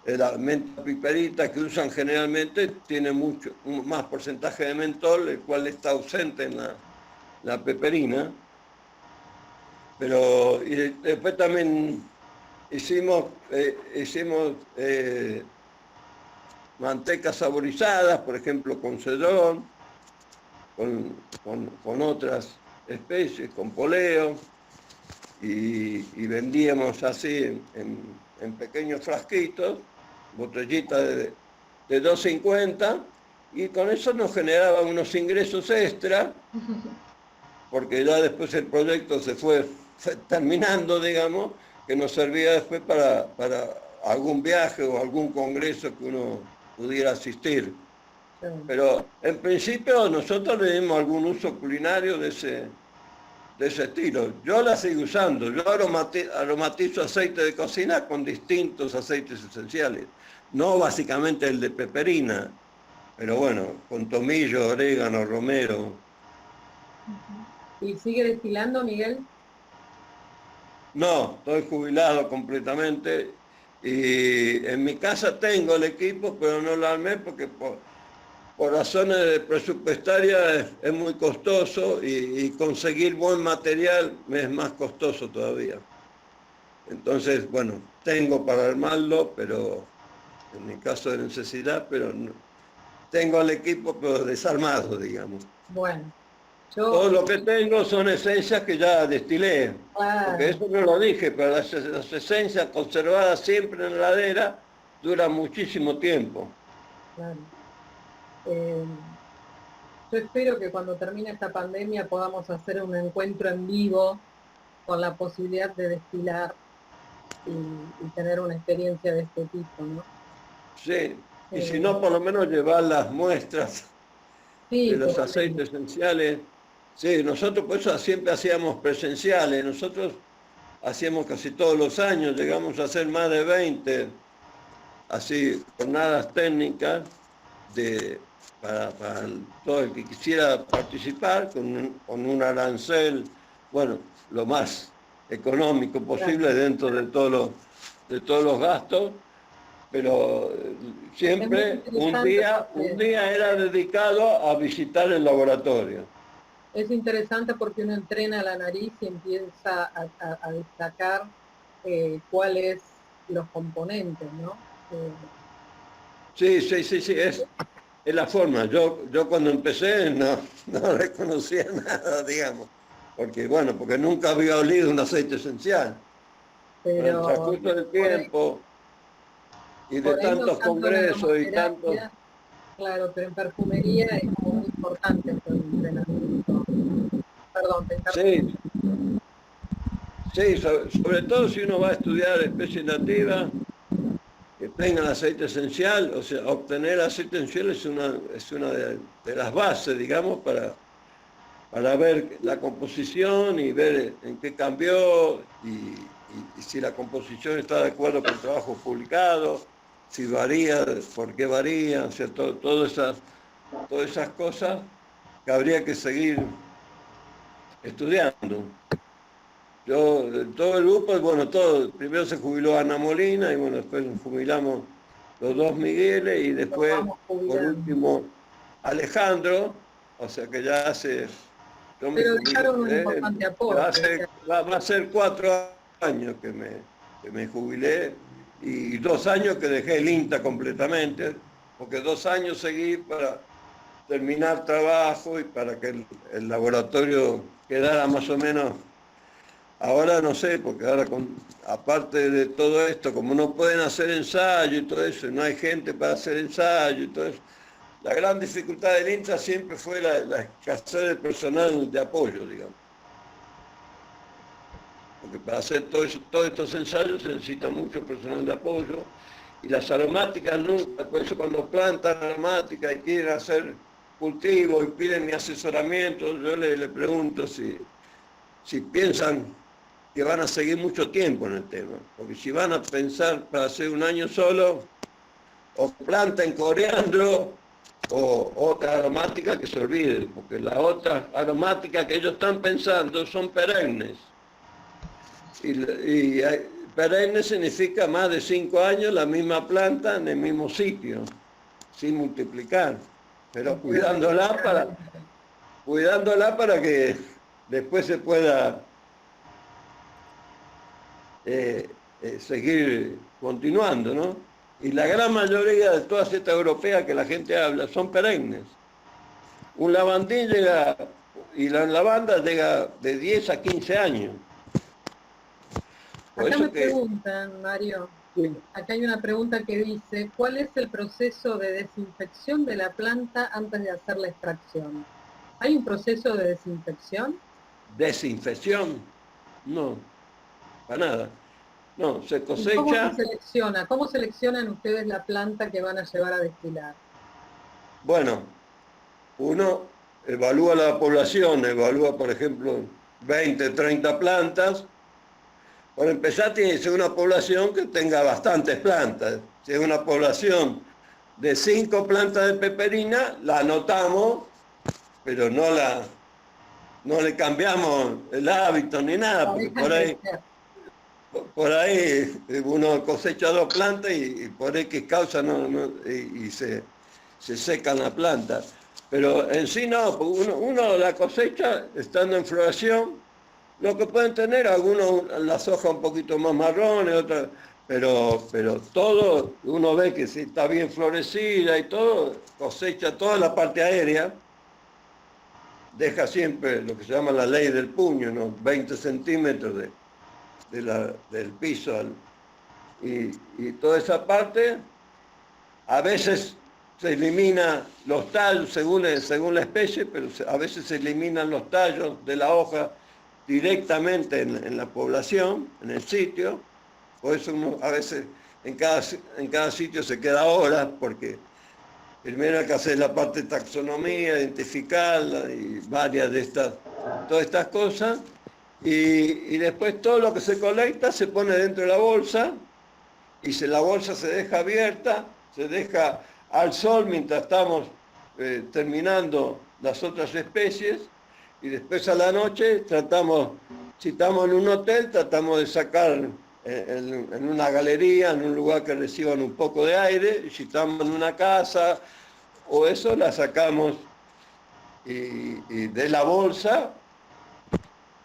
la menta piperita que usan generalmente, tiene más porcentaje de mentol, el cual está ausente en la peperina. Pero y después también hicimos mantecas saborizadas, por ejemplo, con cedrón, con otras especies, con poleo, y vendíamos así en pequeños frasquitos, botellitas de 2,50, y con eso nos generaba unos ingresos extra, porque ya después el proyecto se fue terminando, digamos, que nos servía después para algún viaje o algún congreso que uno pudiera asistir. Pero en principio nosotros le dimos algún uso culinario de ese estilo. Yo la sigo usando, yo aromatizo aceite de cocina con distintos aceites esenciales, no básicamente el de peperina, pero bueno, con tomillo, orégano, romero. ¿Y sigue destilando, Miguel? No, estoy jubilado completamente Y en mi casa tengo el equipo, pero no lo armé porque por razones presupuestarias es muy costoso y conseguir buen material me es más costoso todavía. Entonces, bueno, tengo para armarlo, pero en mi caso de necesidad, pero no, tengo el equipo pero desarmado, digamos. Bueno, Todo yo, lo que tengo son esencias que ya destilé, porque claro, eso no lo dije, pero las esencias conservadas siempre en la heladera duran muchísimo tiempo. claro. Eh, yo espero que cuando termine esta pandemia podamos hacer un encuentro en vivo con la posibilidad de destilar y tener una experiencia de este tipo, ¿no? Sí, y si Eh, no, por lo menos llevar las muestras de sí, los totalmente. aceites esenciales. Sí, nosotros por eso siempre hacíamos presenciales, nosotros hacíamos casi todos los años, llegamos a hacer más de 20, así, jornadas técnicas para todo el que quisiera participar con un arancel, bueno, lo más económico posible Claro. dentro de todos los gastos, pero Es muy siempre interesante un porque día era dedicado a visitar el laboratorio. es interesante porque uno entrena la nariz y empieza a destacar cuáles los componentes, ¿no? Eh, Sí, sí, sí, sí, es la forma. Yo cuando empecé no reconocía nada, digamos, porque bueno, porque nunca había olido un aceite esencial. Con el pero transcurso del por ahí, tiempo y de por ahí no tantos tanto en congresos y tantos... aromaterapia, claro, pero en perfumería es como muy importante el entrenamiento. Perdón, te interrumpí. Sí, sí, sobre todo si uno va a estudiar especies nativas que tengan aceite esencial, o sea, obtener aceite esencial es una de las bases, digamos, para ver la composición y ver en qué cambió y si la composición está de acuerdo con el trabajo publicado, si varía, por qué varía, o sea, todas esas cosas que habría que seguir estudiando. Yo, todo el grupo, bueno, primero se jubiló Ana Molina y bueno, después nos jubilamos los dos Migueles y Nos después, vamos por jubilando. último, Alejandro, o sea que yo me Pero jubilé, dejaron un importante ya aporte. va a ser 4 años que me jubilé y 2 años que dejé el INTA completamente, porque 2 años seguí para terminar trabajo y para que el laboratorio quedara más o menos. Ahora no sé, porque ahora aparte de todo esto, como no pueden hacer ensayo y todo eso, no hay gente para hacer ensayo y todo eso, la gran dificultad del INTA siempre fue la escasez de personal de apoyo, digamos. Porque para hacer todos estos ensayos se necesita mucho personal de apoyo y las aromáticas nunca, por eso cuando plantan aromáticas y quieren hacer cultivo y piden mi asesoramiento, yo le pregunto si piensan que van a seguir mucho tiempo en el tema, porque si van a pensar para hacer un año solo, o planten coriandro o otra aromática que se olviden, porque las otras aromáticas que ellos están pensando son perennes. Y perenne significa más de 5 años la misma planta en el mismo sitio, sin multiplicar, pero cuidándola para que después se pueda seguir continuando, ¿no? Y la gran mayoría de todas estas europeas que la gente habla son perennes. Un lavandín llega, y la lavanda llega de 10 a 15 años. Por Acá me eso que... preguntan, Mario, Sí. acá hay una pregunta que dice, ¿cuál es el proceso de desinfección de la planta antes de hacer la extracción? ¿Hay un proceso de desinfección? Desinfección, no, para nada. No, se ¿Y cómo se cosecha. selecciona? ¿Cómo seleccionan ustedes la planta que van a llevar a destilar? Bueno, uno evalúa la población, evalúa, por ejemplo, 20, 30 plantas. Por empezar, tiene que ser una población que tenga bastantes plantas. Si es una población de 5 plantas de peperina, la anotamos, pero no le cambiamos el hábito ni nada, La porque dejan por ahí, crecer. por ahí uno cosecha 2 plantas y por X causa y se secan la planta. Pero en sí no, porque uno la cosecha estando en floración, lo que pueden tener algunos las hojas un poquito más marrones, otras, pero todo, uno ve que si está bien florecida y todo, cosecha toda la parte aérea, deja siempre lo que se llama la ley del puño, unos 20 centímetros del piso y toda esa parte, a veces se elimina los tallos según la especie, pero a veces se eliminan los tallos de la hoja directamente en la población, en el sitio. Por eso uno a veces en cada sitio se queda horas, porque primero hay que hacer la parte de taxonomía, identificarla y varias de todas estas cosas. Y después todo lo que se colecta se pone dentro de la bolsa y la bolsa se deja abierta, se deja al sol mientras estamos terminando las otras especies y después a la noche tratamos, si estamos en un hotel, tratamos de sacar en una galería, en un lugar que reciban un poco de aire, y si estamos en una casa o eso, la sacamos y de la bolsa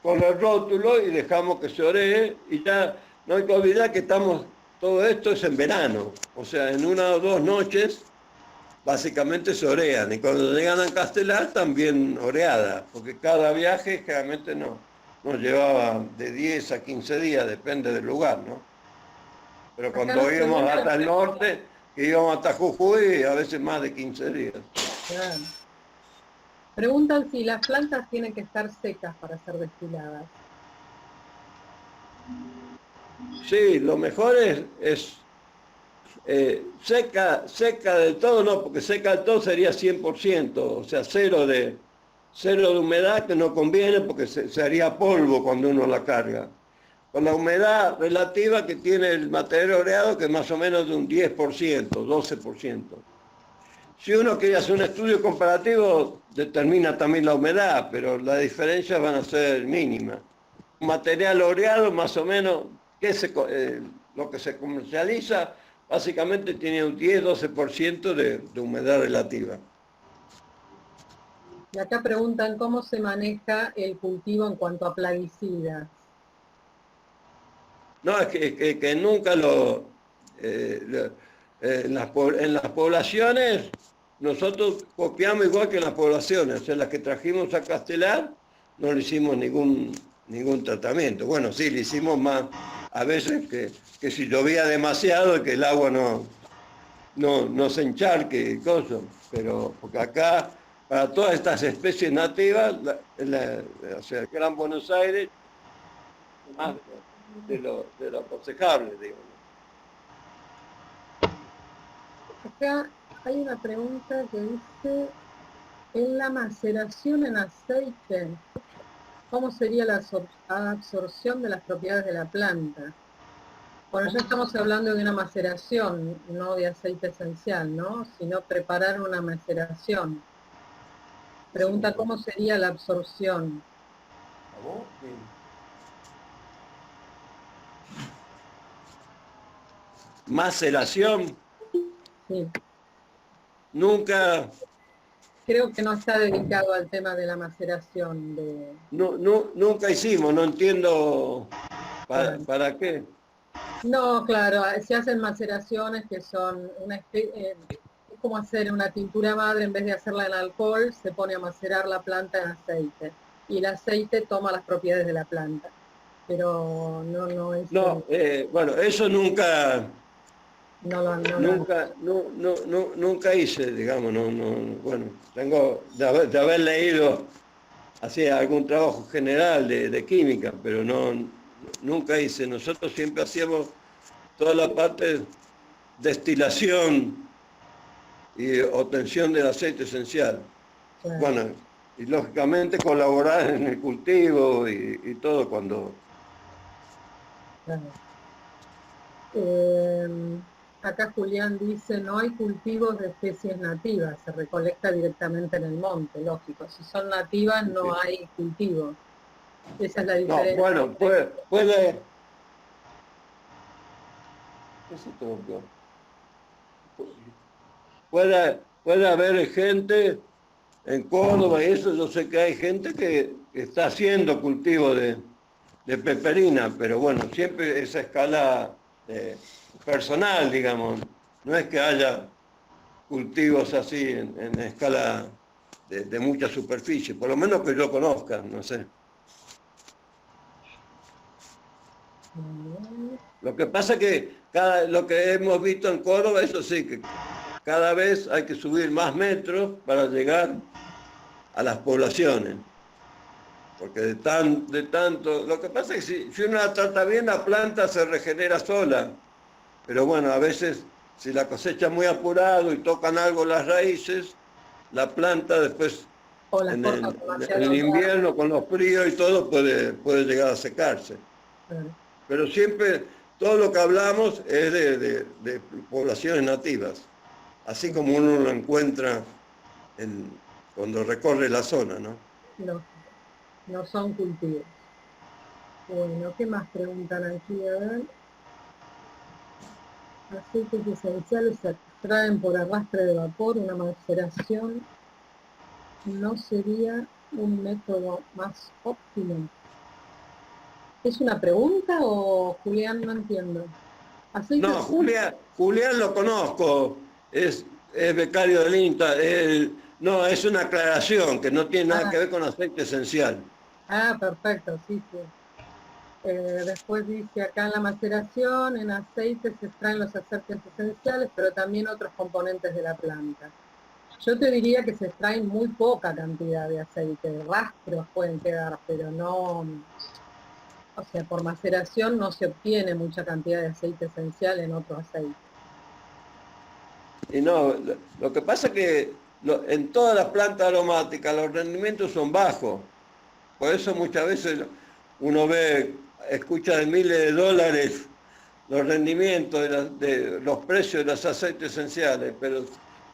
con el rótulo y dejamos que se oree y ya no hay que olvidar que todo esto es en verano, o sea, en 1 o 2 noches básicamente se orean y cuando llegan a Castelar también oreada, porque cada viaje generalmente nos llevaba de 10 a 15 días, depende del lugar, ¿no? Pero cuando íbamos hasta el norte, que íbamos hasta Jujuy, a veces más de 15 días. Claro. Preguntan si las plantas tienen que estar secas para ser destiladas. Sí, lo mejor es seca del todo, no, porque seca del todo sería 100%, o sea, cero de humedad, que no conviene porque se haría polvo cuando uno la carga. Con la humedad relativa que tiene el material oreado, que es más o menos de un 10%, 12%. Si uno quiere hacer un estudio comparativo, determina también la humedad, pero las diferencias van a ser mínimas. Un material oreado, más o menos, lo que se comercializa, básicamente tiene un 10-12% de humedad relativa. Y acá preguntan cómo se maneja el cultivo en cuanto a plaguicidas. No, es que nunca en las poblaciones, nosotros copiamos igual que en las poblaciones, o sea, las que trajimos a Castelar, no le hicimos ningún tratamiento. Bueno, sí, le hicimos más, a veces que si llovía demasiado y que el agua no se encharque y cosas, pero porque acá, para todas estas especies nativas, o sea, el Gran Buenos Aires, más de lo aconsejable, digamos. Acá hay una pregunta que dice, en la maceración en aceite, ¿cómo sería la absorción de las propiedades de la planta? Bueno, ya estamos hablando de una maceración, no de aceite esencial, ¿no? Sino preparar una maceración. Pregunta cómo sería la absorción. Maceración. Sí. Nunca. Creo que no está dedicado al tema de la maceración. Nunca hicimos, no entiendo para qué. No, claro, se hacen maceraciones que son es como hacer una tintura madre, en vez de hacerla en alcohol, se pone a macerar la planta en aceite. Y el aceite toma las propiedades de la planta. Pero no es... No, bueno, eso nunca... Nunca hice, digamos, bueno, tengo de haber leído hacía algún trabajo general de química, pero nunca hice. Nosotros siempre hacíamos toda la parte de destilación y obtención del aceite esencial. Claro. Bueno, y lógicamente colaborar en el cultivo y todo cuando... Claro. Acá Julián dice, no hay cultivos de especies nativas, se recolecta directamente en el monte, lógico. Si son nativas no hay cultivo. Esa es la diferencia. No, bueno, ¿Qué se te rompió? Puede haber gente en Córdoba y eso, yo sé que hay gente que está haciendo cultivo de peperina, pero bueno, siempre esa escala personal, digamos. No es que haya cultivos así en escala de mucha superficie, por lo menos que yo conozca, no sé. Lo que pasa es que lo que hemos visto en Córdoba, eso sí, que cada vez hay que subir más metros para llegar a las poblaciones. Porque de tanto, lo que pasa es que si uno la trata bien, la planta se regenera sola. Pero bueno, a veces si la cosecha muy apurado y tocan algo las raíces, la planta después O las en cortas en el demasiado invierno con los fríos y todo puede llegar a secarse. tarde. Pero siempre todo lo que hablamos es de poblaciones nativas, así como uno lo encuentra cuando recorre la zona, ¿no? No, no son cultivos. Bueno, ¿qué más preguntan aquí? A ver. Aceites esenciales se extraen por arrastre de vapor, una maceración no sería un método más óptimo. ¿Es una pregunta o Julián? No entiendo. No, Aceites, Julián lo conozco, es becario del INTA, no, es una aclaración que no tiene nada que ver con aceite esencial. perfecto, sí, sí. Después dice acá en la maceración, en aceite se extraen los aceites esenciales, pero también otros componentes de la planta. Yo te diría que se extraen muy poca cantidad de aceite, rastros pueden quedar, pero no, o sea, por maceración no se obtiene mucha cantidad de aceite esencial en otro aceite. Y no, lo que pasa es que en todas las plantas aromáticas los rendimientos son bajos. Por eso muchas veces uno escucha de miles de dólares los rendimientos de los precios de los aceites esenciales, pero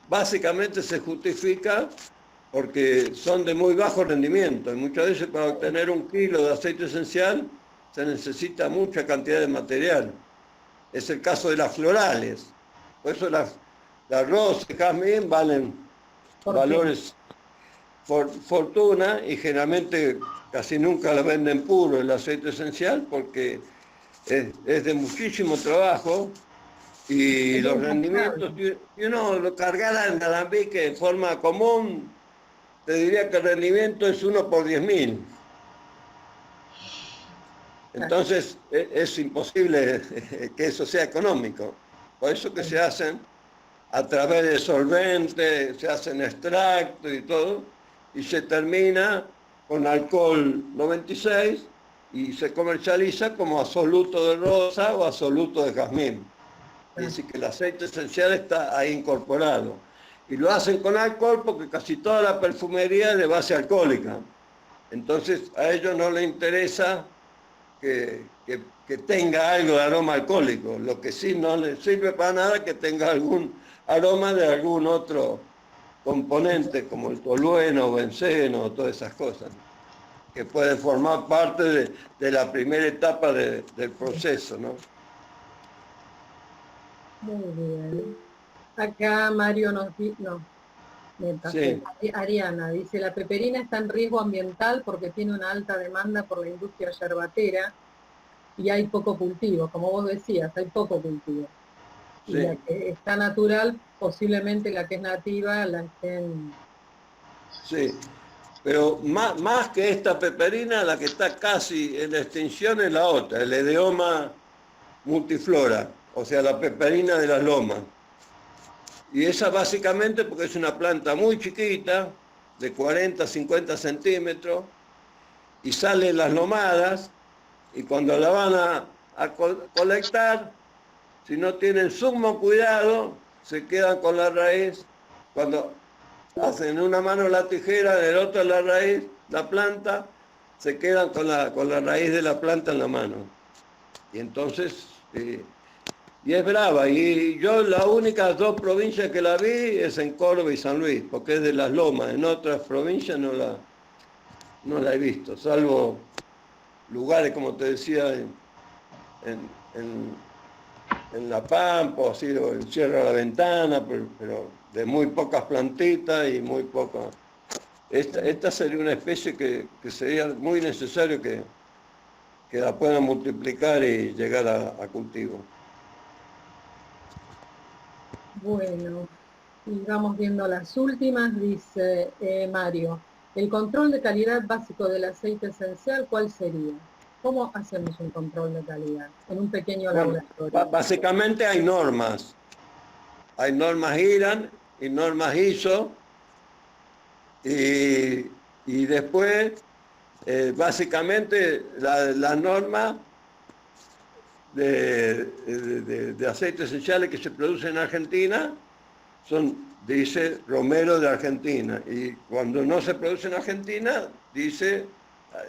básicamente se justifica porque son de muy bajo rendimiento. Y muchas veces para obtener 1 kilo de aceite esencial se necesita mucha cantidad de material. Es el caso de las florales. Por eso las rosas, jazmín valen valores fortuna y generalmente casi nunca la venden puro el aceite esencial porque es de muchísimo trabajo y los rendimientos, si uno lo cargara en alambique en forma común, te diría que el rendimiento es 1 por 10.000. Entonces es imposible que eso sea económico. Por eso que se hacen a través de solventes, se hacen extractos y todo, y se termina con alcohol 96 y se comercializa como absoluto de rosa o absoluto de jazmín. Es decir, que el aceite esencial está ahí incorporado. Y lo hacen con alcohol porque casi toda la perfumería es de base alcohólica. Entonces a ellos no les interesa que tenga algo de aroma alcohólico. Lo que sí no les sirve para nada que tenga algún aroma de algún otro componente, como el tolueno, benceno, todas esas cosas, que pueden formar parte de la primera etapa del proceso, ¿no? Muy bien. Acá Mario nos dice, no, me pasé. Sí. Ariana dice, la peperina está en riesgo ambiental porque tiene una alta demanda por la industria yerbatera y hay poco cultivo, como vos decías, hay poco cultivo. Y Sí. la que está natural, posiblemente la que es nativa, la estén... Sí, pero más que esta peperina, la que está casi en extinción es la otra, el Edeoma multiflora, o sea, la peperina de las lomas. Y esa básicamente porque es una planta muy chiquita, de 40, 50 centímetros, y sale en las lomadas, y cuando la van a colectar, si no tienen sumo cuidado, se quedan con la raíz. Cuando hacen en una mano la tijera, en el otro la raíz, la planta, se quedan con la raíz de la planta en la mano. Y entonces, y es brava. Y yo las únicas 2 provincias que la vi es en Córdoba y San Luis, porque es de las lomas. En otras provincias no la he visto, salvo lugares, como te decía, en en la pampa, o así, o cierra la ventana, pero de muy pocas plantitas y muy pocas. Esta sería una especie que sería muy necesario que la puedan multiplicar y llegar a cultivo. Bueno, y vamos viendo las últimas, dice Mario. El control de calidad básico del aceite esencial, ¿cuál sería? ¿Cómo hacemos un control de calidad en un pequeño laboratorio? Básicamente hay normas. Hay normas IRAN y normas ISO. Y después, básicamente, la norma de aceites esenciales que se producen en Argentina dice Romero de Argentina, y cuando no se produce en Argentina dice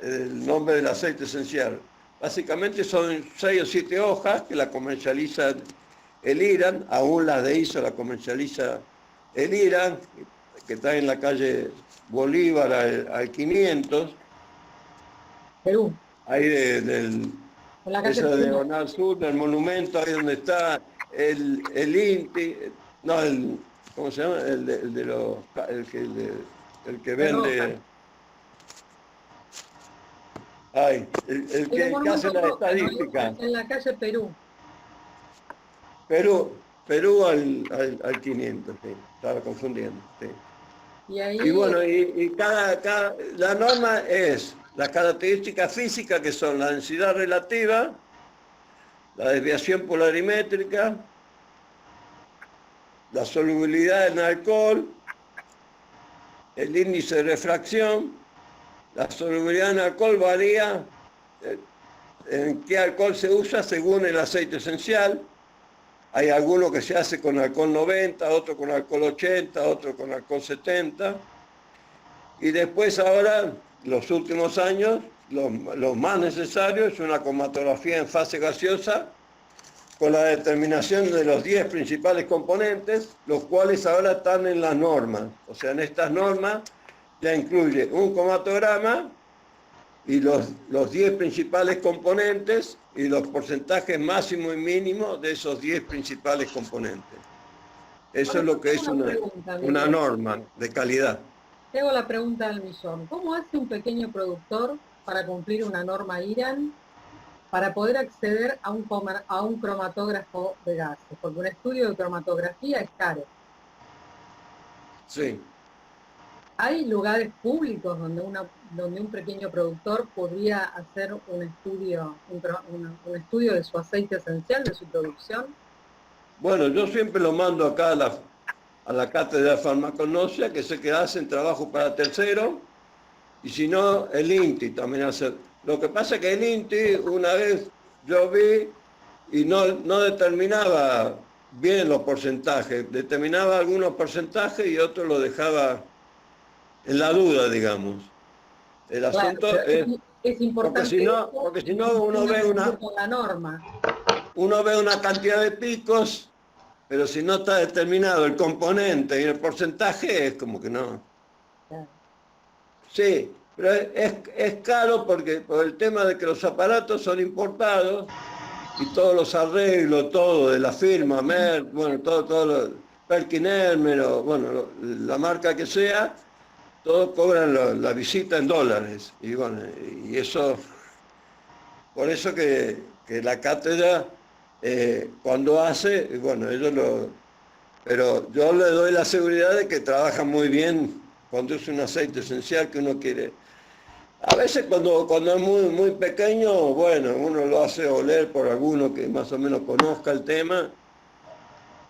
el nombre del aceite esencial. Básicamente son 6 o 7 hojas que la comercializa el IRAN, aún las de ISO la comercializa el IRAN, que está en la calle Bolívar al 500. Perú. Ahí En la calle esa de Perú. Diagonal Sur, del monumento, ahí donde está el INTI, no, ¿cómo se llama? El que vende. Ay, el que hace la estadística. En la calle Perú. Perú al 500, sí, estaba confundiendo. Sí. Y ahí. Y bueno, la norma es las características físicas, que son la densidad relativa, la desviación polarimétrica, la solubilidad en alcohol, el índice de refracción. La solubilidad en alcohol varía en qué alcohol se usa según el aceite esencial. Hay alguno que se hace con alcohol 90, otro con alcohol 80, otro con alcohol 70. Y después ahora, los últimos años, lo más necesario es una cromatografía en fase gaseosa con la determinación de los 10 principales componentes, los cuales ahora están en las normas. O sea, en estas normas ya incluye un cromatograma y los 10 principales componentes y los porcentajes máximo y mínimo de esos 10 principales componentes. Eso es lo que es una norma de calidad. Te hago la pregunta del millón. ¿Cómo hace un pequeño productor para cumplir una norma IRAN para poder acceder a un cromatógrafo de gases? Porque un estudio de cromatografía es caro. Sí. ¿Hay lugares públicos donde un pequeño productor podría hacer un estudio de su aceite esencial, de su producción? Bueno, yo siempre lo mando acá a la cátedra de farmacognosia, que sé que hacen trabajo para terceros, y si no, el INTI también hace. Lo que pasa es que el INTI, una vez yo vi y no determinaba bien los porcentajes, determinaba algunos porcentajes y otros lo dejaba en la duda, digamos. El asunto es importante, porque si no uno ve una cantidad de picos, pero si no está determinado el componente y el porcentaje, es como que no. Sí, pero es caro por el tema de que los aparatos son importados y todos los arreglos, todo de la firma, Merck, bueno, todo Perkin-Elmer, bueno, la marca que sea, todos cobran la visita en dólares. Y bueno, y eso, por eso que la cátedra, cuando hace, bueno, pero yo le doy la seguridad de que trabaja muy bien cuando es un aceite esencial que uno quiere. A veces cuando es muy pequeño, bueno, uno lo hace oler por alguno que más o menos conozca el tema,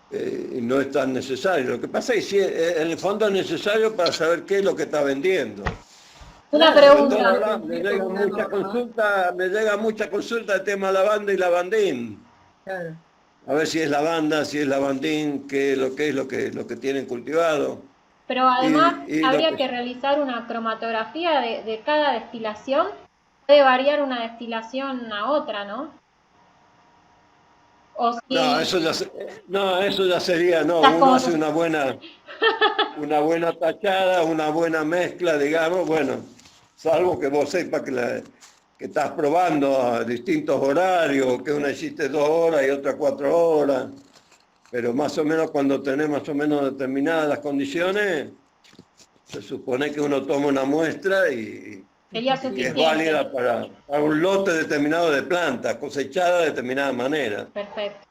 y no es tan necesario. Lo que pasa es que en el fondo es necesario para saber qué es lo que está vendiendo. Una pregunta. Ahora me llega mucha consulta del tema lavanda y lavandín. Claro. A ver si es lavanda, si es lavandín, qué es lo que tienen cultivado. Pero además habría que realizar una cromatografía de cada destilación. Puede variar una destilación a otra, ¿no? O si... eso ya sería, uno hace una buena tachada, una buena mezcla, digamos, bueno, salvo que vos sepas que estás probando a distintos horarios, que una hiciste 2 horas y otra 4 horas, pero más o menos cuando tenés más o menos determinadas las condiciones, se supone que uno toma una muestra y Sería es suficiente. válida para un lote determinado de plantas, cosechada de determinada manera. Perfecto.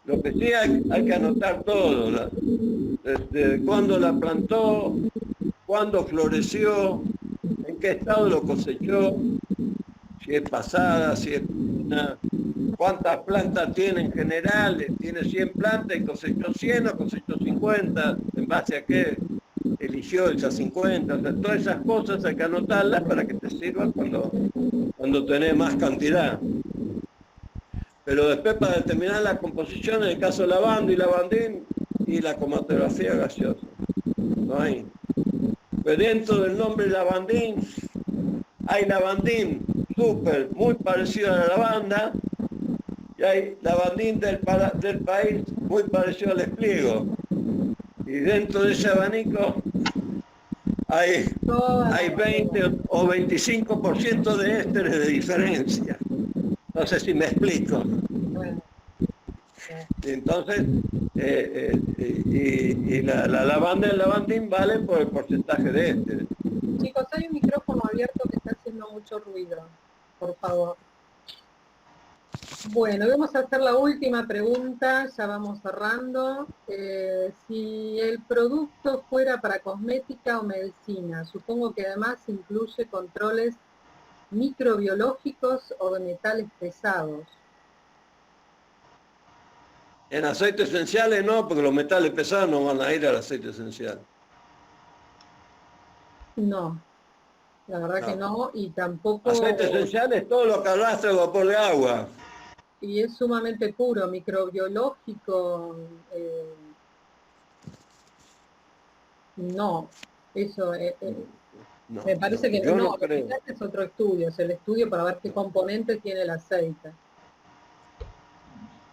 Lo que sí hay que anotar todo, desde cuándo la plantó, cuándo floreció, en qué estado lo cosechó, si es pasada, si es una, cuántas plantas tiene en general, tiene 100 plantas y cosechó 100 o cosechó 50, en base a qué eligió esas 50, o sea, todas esas cosas hay que anotarlas para que te sirvan cuando tenés más cantidad. Pero después para determinar la composición, en el caso de lavanda y lavandín, y la cromatografía gaseosa. No hay. Pues dentro del nombre lavandín, hay lavandín súper, muy parecido a la lavanda, y hay lavandín del país muy parecido al espliego. Y dentro de ese abanico hay 20 o 25% de ésteres de diferencia. No sé si me explico. Entonces, y la lavanda y el lavandín valen por el porcentaje de ésteres. Chicos, hay un micrófono abierto que está haciendo mucho ruido, por favor. Bueno, vamos a hacer la última pregunta, ya vamos cerrando. Si el producto fuera para cosmética o medicina, supongo que además incluye controles microbiológicos o de metales pesados. En aceites esenciales no, porque los metales pesados no van a ir al aceite esencial. No, la verdad que no, y tampoco... Aceite esencial es todo lo que arrastra el vapor de agua. Y es sumamente puro, microbiológico, no, eso No, me parece que yo no, no creo. es otro estudio, es el estudio para ver qué componentes tiene el aceite.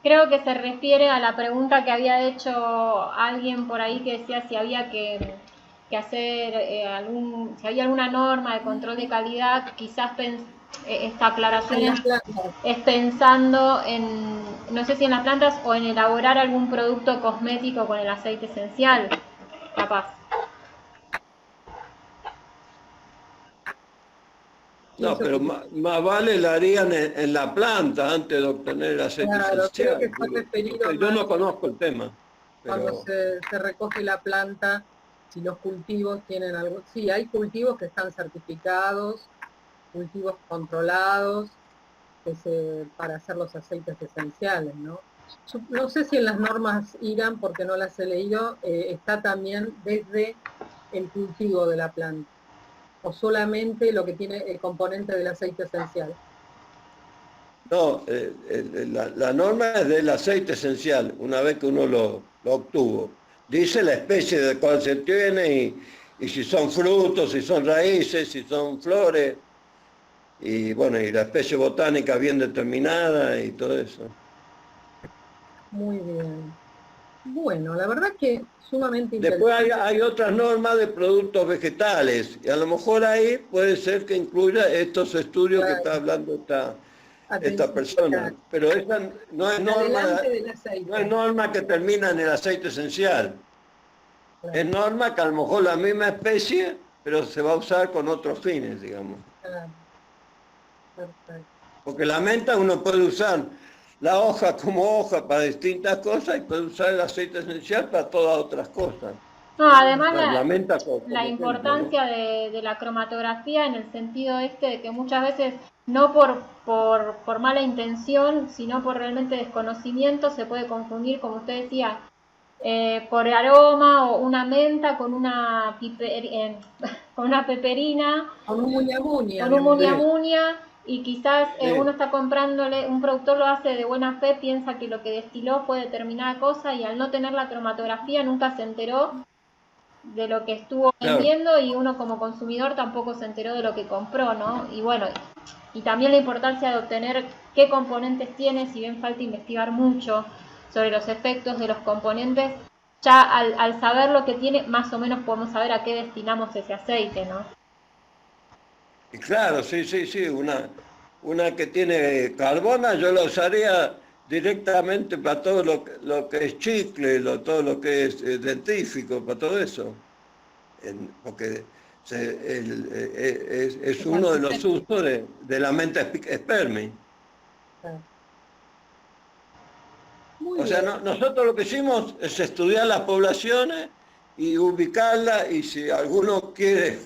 Creo que se refiere a la pregunta que había hecho alguien por ahí que decía si había que hacer si había alguna norma de control de calidad, quizás esta aclaración es pensando en, no sé si en las plantas o en elaborar algún producto cosmético con el aceite esencial, capaz. No, pero más vale la harían en la planta antes de obtener el aceite Creo que esencial. está referido Yo no más conozco el tema. cuando Pero... se recoge la planta, si los cultivos tienen algo. Sí, hay cultivos que están certificados, cultivos controlados, para hacer los aceites esenciales, ¿no? No sé si en las normas irán, porque no las he leído, está también desde el cultivo de la planta, o solamente lo que tiene el componente del aceite esencial. No, la norma es del aceite esencial, una vez que uno lo obtuvo. Dice la especie de cuál se tiene y si son frutos, si son raíces, si son flores, y bueno, y la especie botánica bien determinada y todo eso. Muy bien. Bueno, la verdad que sumamente interesante. Después hay otras normas de productos vegetales, y a lo mejor ahí puede ser que incluya estos estudios que está hablando esta persona, pero esa no es norma que termina en el aceite esencial. Claro. Es norma que a lo mejor la misma especie, pero se va a usar con otros fines, digamos. Claro. Perfecto. Porque la menta uno puede usar la hoja como hoja para distintas cosas y puede usar el aceite esencial para todas otras cosas. No, además la importancia de la cromatografía en el sentido de que muchas veces no por mala intención, sino por realmente desconocimiento se puede confundir, como usted decía, por aroma o una menta con una peperina, con un muña muña, y quizás uno está comprándole, un productor lo hace de buena fe, piensa que lo que destiló fue determinada cosa y al no tener la cromatografía nunca se enteró de lo que estuvo vendiendo y uno como consumidor tampoco se enteró de lo que compró, ¿no? Y bueno, y también la importancia de obtener qué componentes tiene, si bien falta investigar mucho sobre los efectos de los componentes, ya al saber lo que tiene, más o menos podemos saber a qué destinamos ese aceite, ¿no? Y claro, sí, una que tiene carbona, yo la usaría directamente para todo lo que es chicle, todo lo que es dentífico, para todo eso. Porque es uno de los usos de la menta sperming. Muy O sea, bien. nosotros lo que hicimos es estudiar las poblaciones y ubicarlas, y si alguno quiere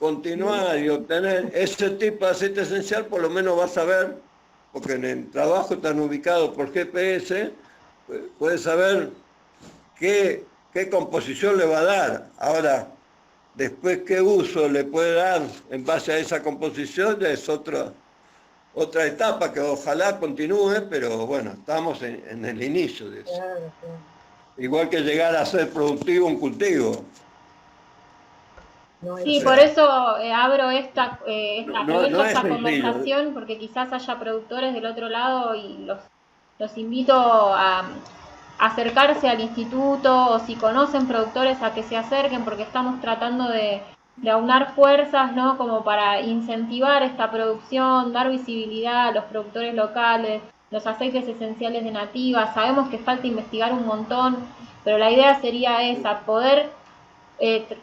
continuar y obtener ese tipo de aceite esencial, por lo menos va a saber, porque en el trabajo están ubicados por GPS, puede saber qué composición le va a dar. Ahora, después qué uso le puede dar en base a esa composición ya es otra etapa que ojalá continúe, pero bueno, estamos en el inicio de eso. Claro, claro. Igual que llegar a ser productivo un cultivo. No O es Sí, por sea, eso abro no aprovecho es esta sencillo. conversación porque quizás haya productores del otro lado y los invito a acercarse al instituto o si conocen productores a que se acerquen porque estamos tratando de aunar fuerzas, ¿no? Como para incentivar esta producción, dar visibilidad a los productores locales, los aceites esenciales de nativa. Sabemos que falta investigar un montón, pero la idea sería esa, poder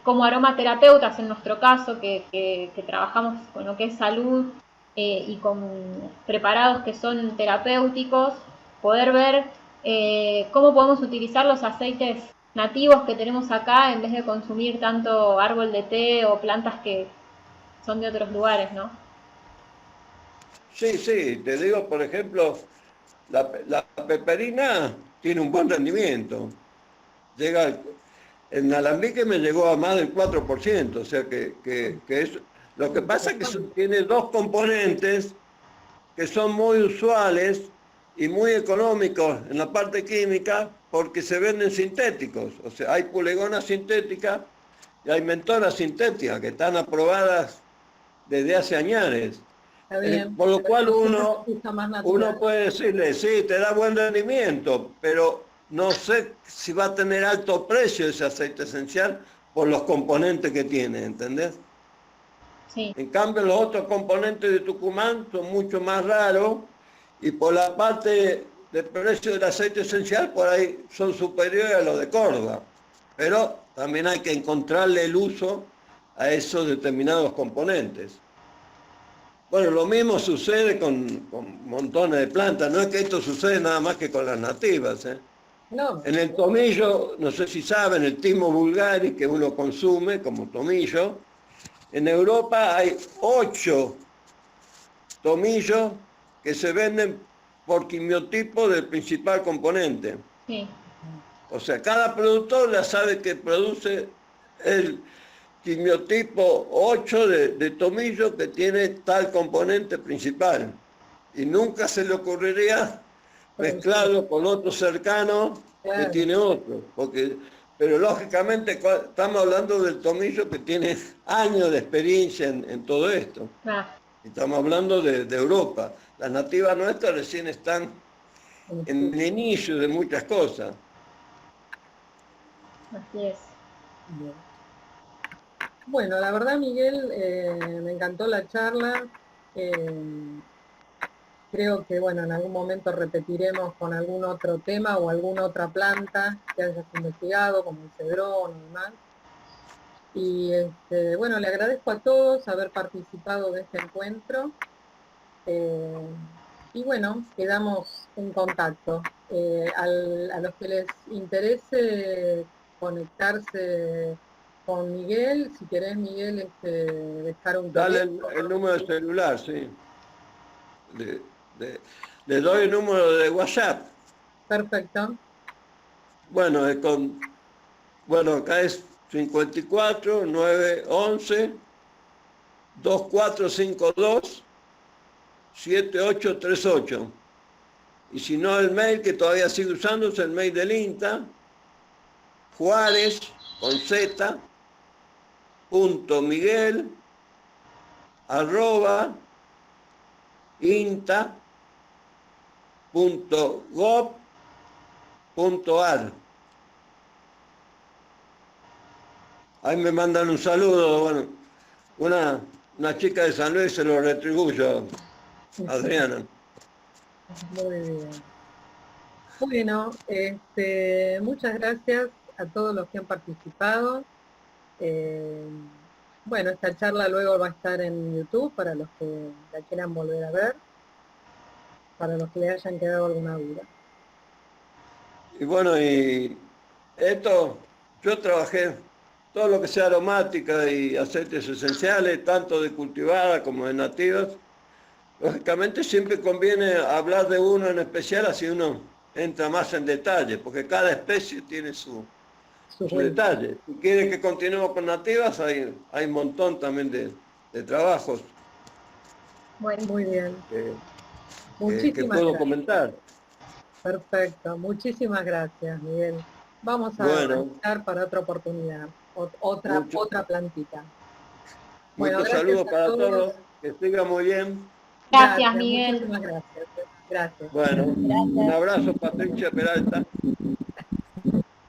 como aromaterapeutas en nuestro caso, que trabajamos con lo que es salud y con preparados que son terapéuticos, poder ver cómo podemos utilizar los aceites nativos que tenemos acá en vez de consumir tanto árbol de té o plantas que son de otros lugares, ¿no? Sí, sí, te digo, por ejemplo, la peperina tiene un buen rendimiento. En alambique me llegó a más del 4%, o sea que es... Lo que pasa es que tiene dos componentes que son muy usuales y muy económicos en la parte química porque se venden sintéticos. O sea, hay pulegonas sintéticas y hay mentoras sintéticas que están aprobadas desde hace años. Está bien, Por lo pero cual entonces no se usa más uno natural. puede decirle, sí, te da buen rendimiento, pero no sé si va a tener alto precio ese aceite esencial por los componentes que tiene, ¿entendés? Sí. En cambio, los otros componentes de Tucumán son mucho más raros y por la parte del precio del aceite esencial, por ahí son superiores a los de Córdoba. Pero también hay que encontrarle el uso a esos determinados componentes. Bueno, lo mismo sucede con montones de plantas, no es que esto sucede nada más que con las nativas, ¿eh? No, En el tomillo, no sé si saben, el timo vulgaris que uno consume como tomillo, en Europa hay 8 tomillos que se venden por quimiotipo del principal componente. Sí. O sea, cada productor ya sabe que produce el quimiotipo 8 de tomillo que tiene tal componente principal. Y nunca se le ocurriría mezclarlo con otro cercano que claro, tiene otro. Pero lógicamente estamos hablando del tomillo que tiene años de experiencia en todo esto. Ah, Estamos hablando de Europa. Las nativas nuestras recién están en el inicio de muchas cosas. así es. bien. Bueno, la verdad, Miguel, me encantó la charla. Eh, Creo que, bueno, en algún momento repetiremos con algún otro tema o alguna otra planta que hayas investigado, como el cedrón y demás. Y bueno, le agradezco a todos haber participado de este encuentro. eh, y bueno, quedamos en contacto. A los que les interese conectarse con Miguel, si querés, Miguel, dejar un Dale teléfono. el número de celular, sí. Le, le doy el número de WhatsApp. Perfecto. Bueno, bueno, acá es 54 911 2452 7838. Y si no, el mail que todavía sigue usando es el mail del INTA, Juárez, con Z, punto Miguel, arroba, inta.gov.ar. Ahí me mandan un saludo, bueno, una chica de San Luis se lo retribuyo Adriana. Muy bien. Bueno, muchas gracias a todos los que han participado. Bueno, esta charla luego va a estar en YouTube para los que la quieran volver a ver, para los que le hayan quedado alguna duda. Y bueno, y esto, yo trabajé todo lo que sea aromática y aceites esenciales, tanto de cultivada como de nativas. Lógicamente siempre conviene hablar de uno en especial, así uno entra más en detalle, porque cada especie tiene su detalle. Si quiere que continuemos con nativas, hay un montón también de trabajos Bueno, muy bien. que Muchísimas puedo gracias. comentar. Perfecto, muchísimas gracias, Miguel. Vamos a Bueno, estar para otra oportunidad, otra plantita. Bueno, muchos gracias saludos a para todos. todos, que sigan muy bien. Gracias, Miguel. Muchísimas gracias. Gracias. Bueno, un abrazo, Patricia Peralta.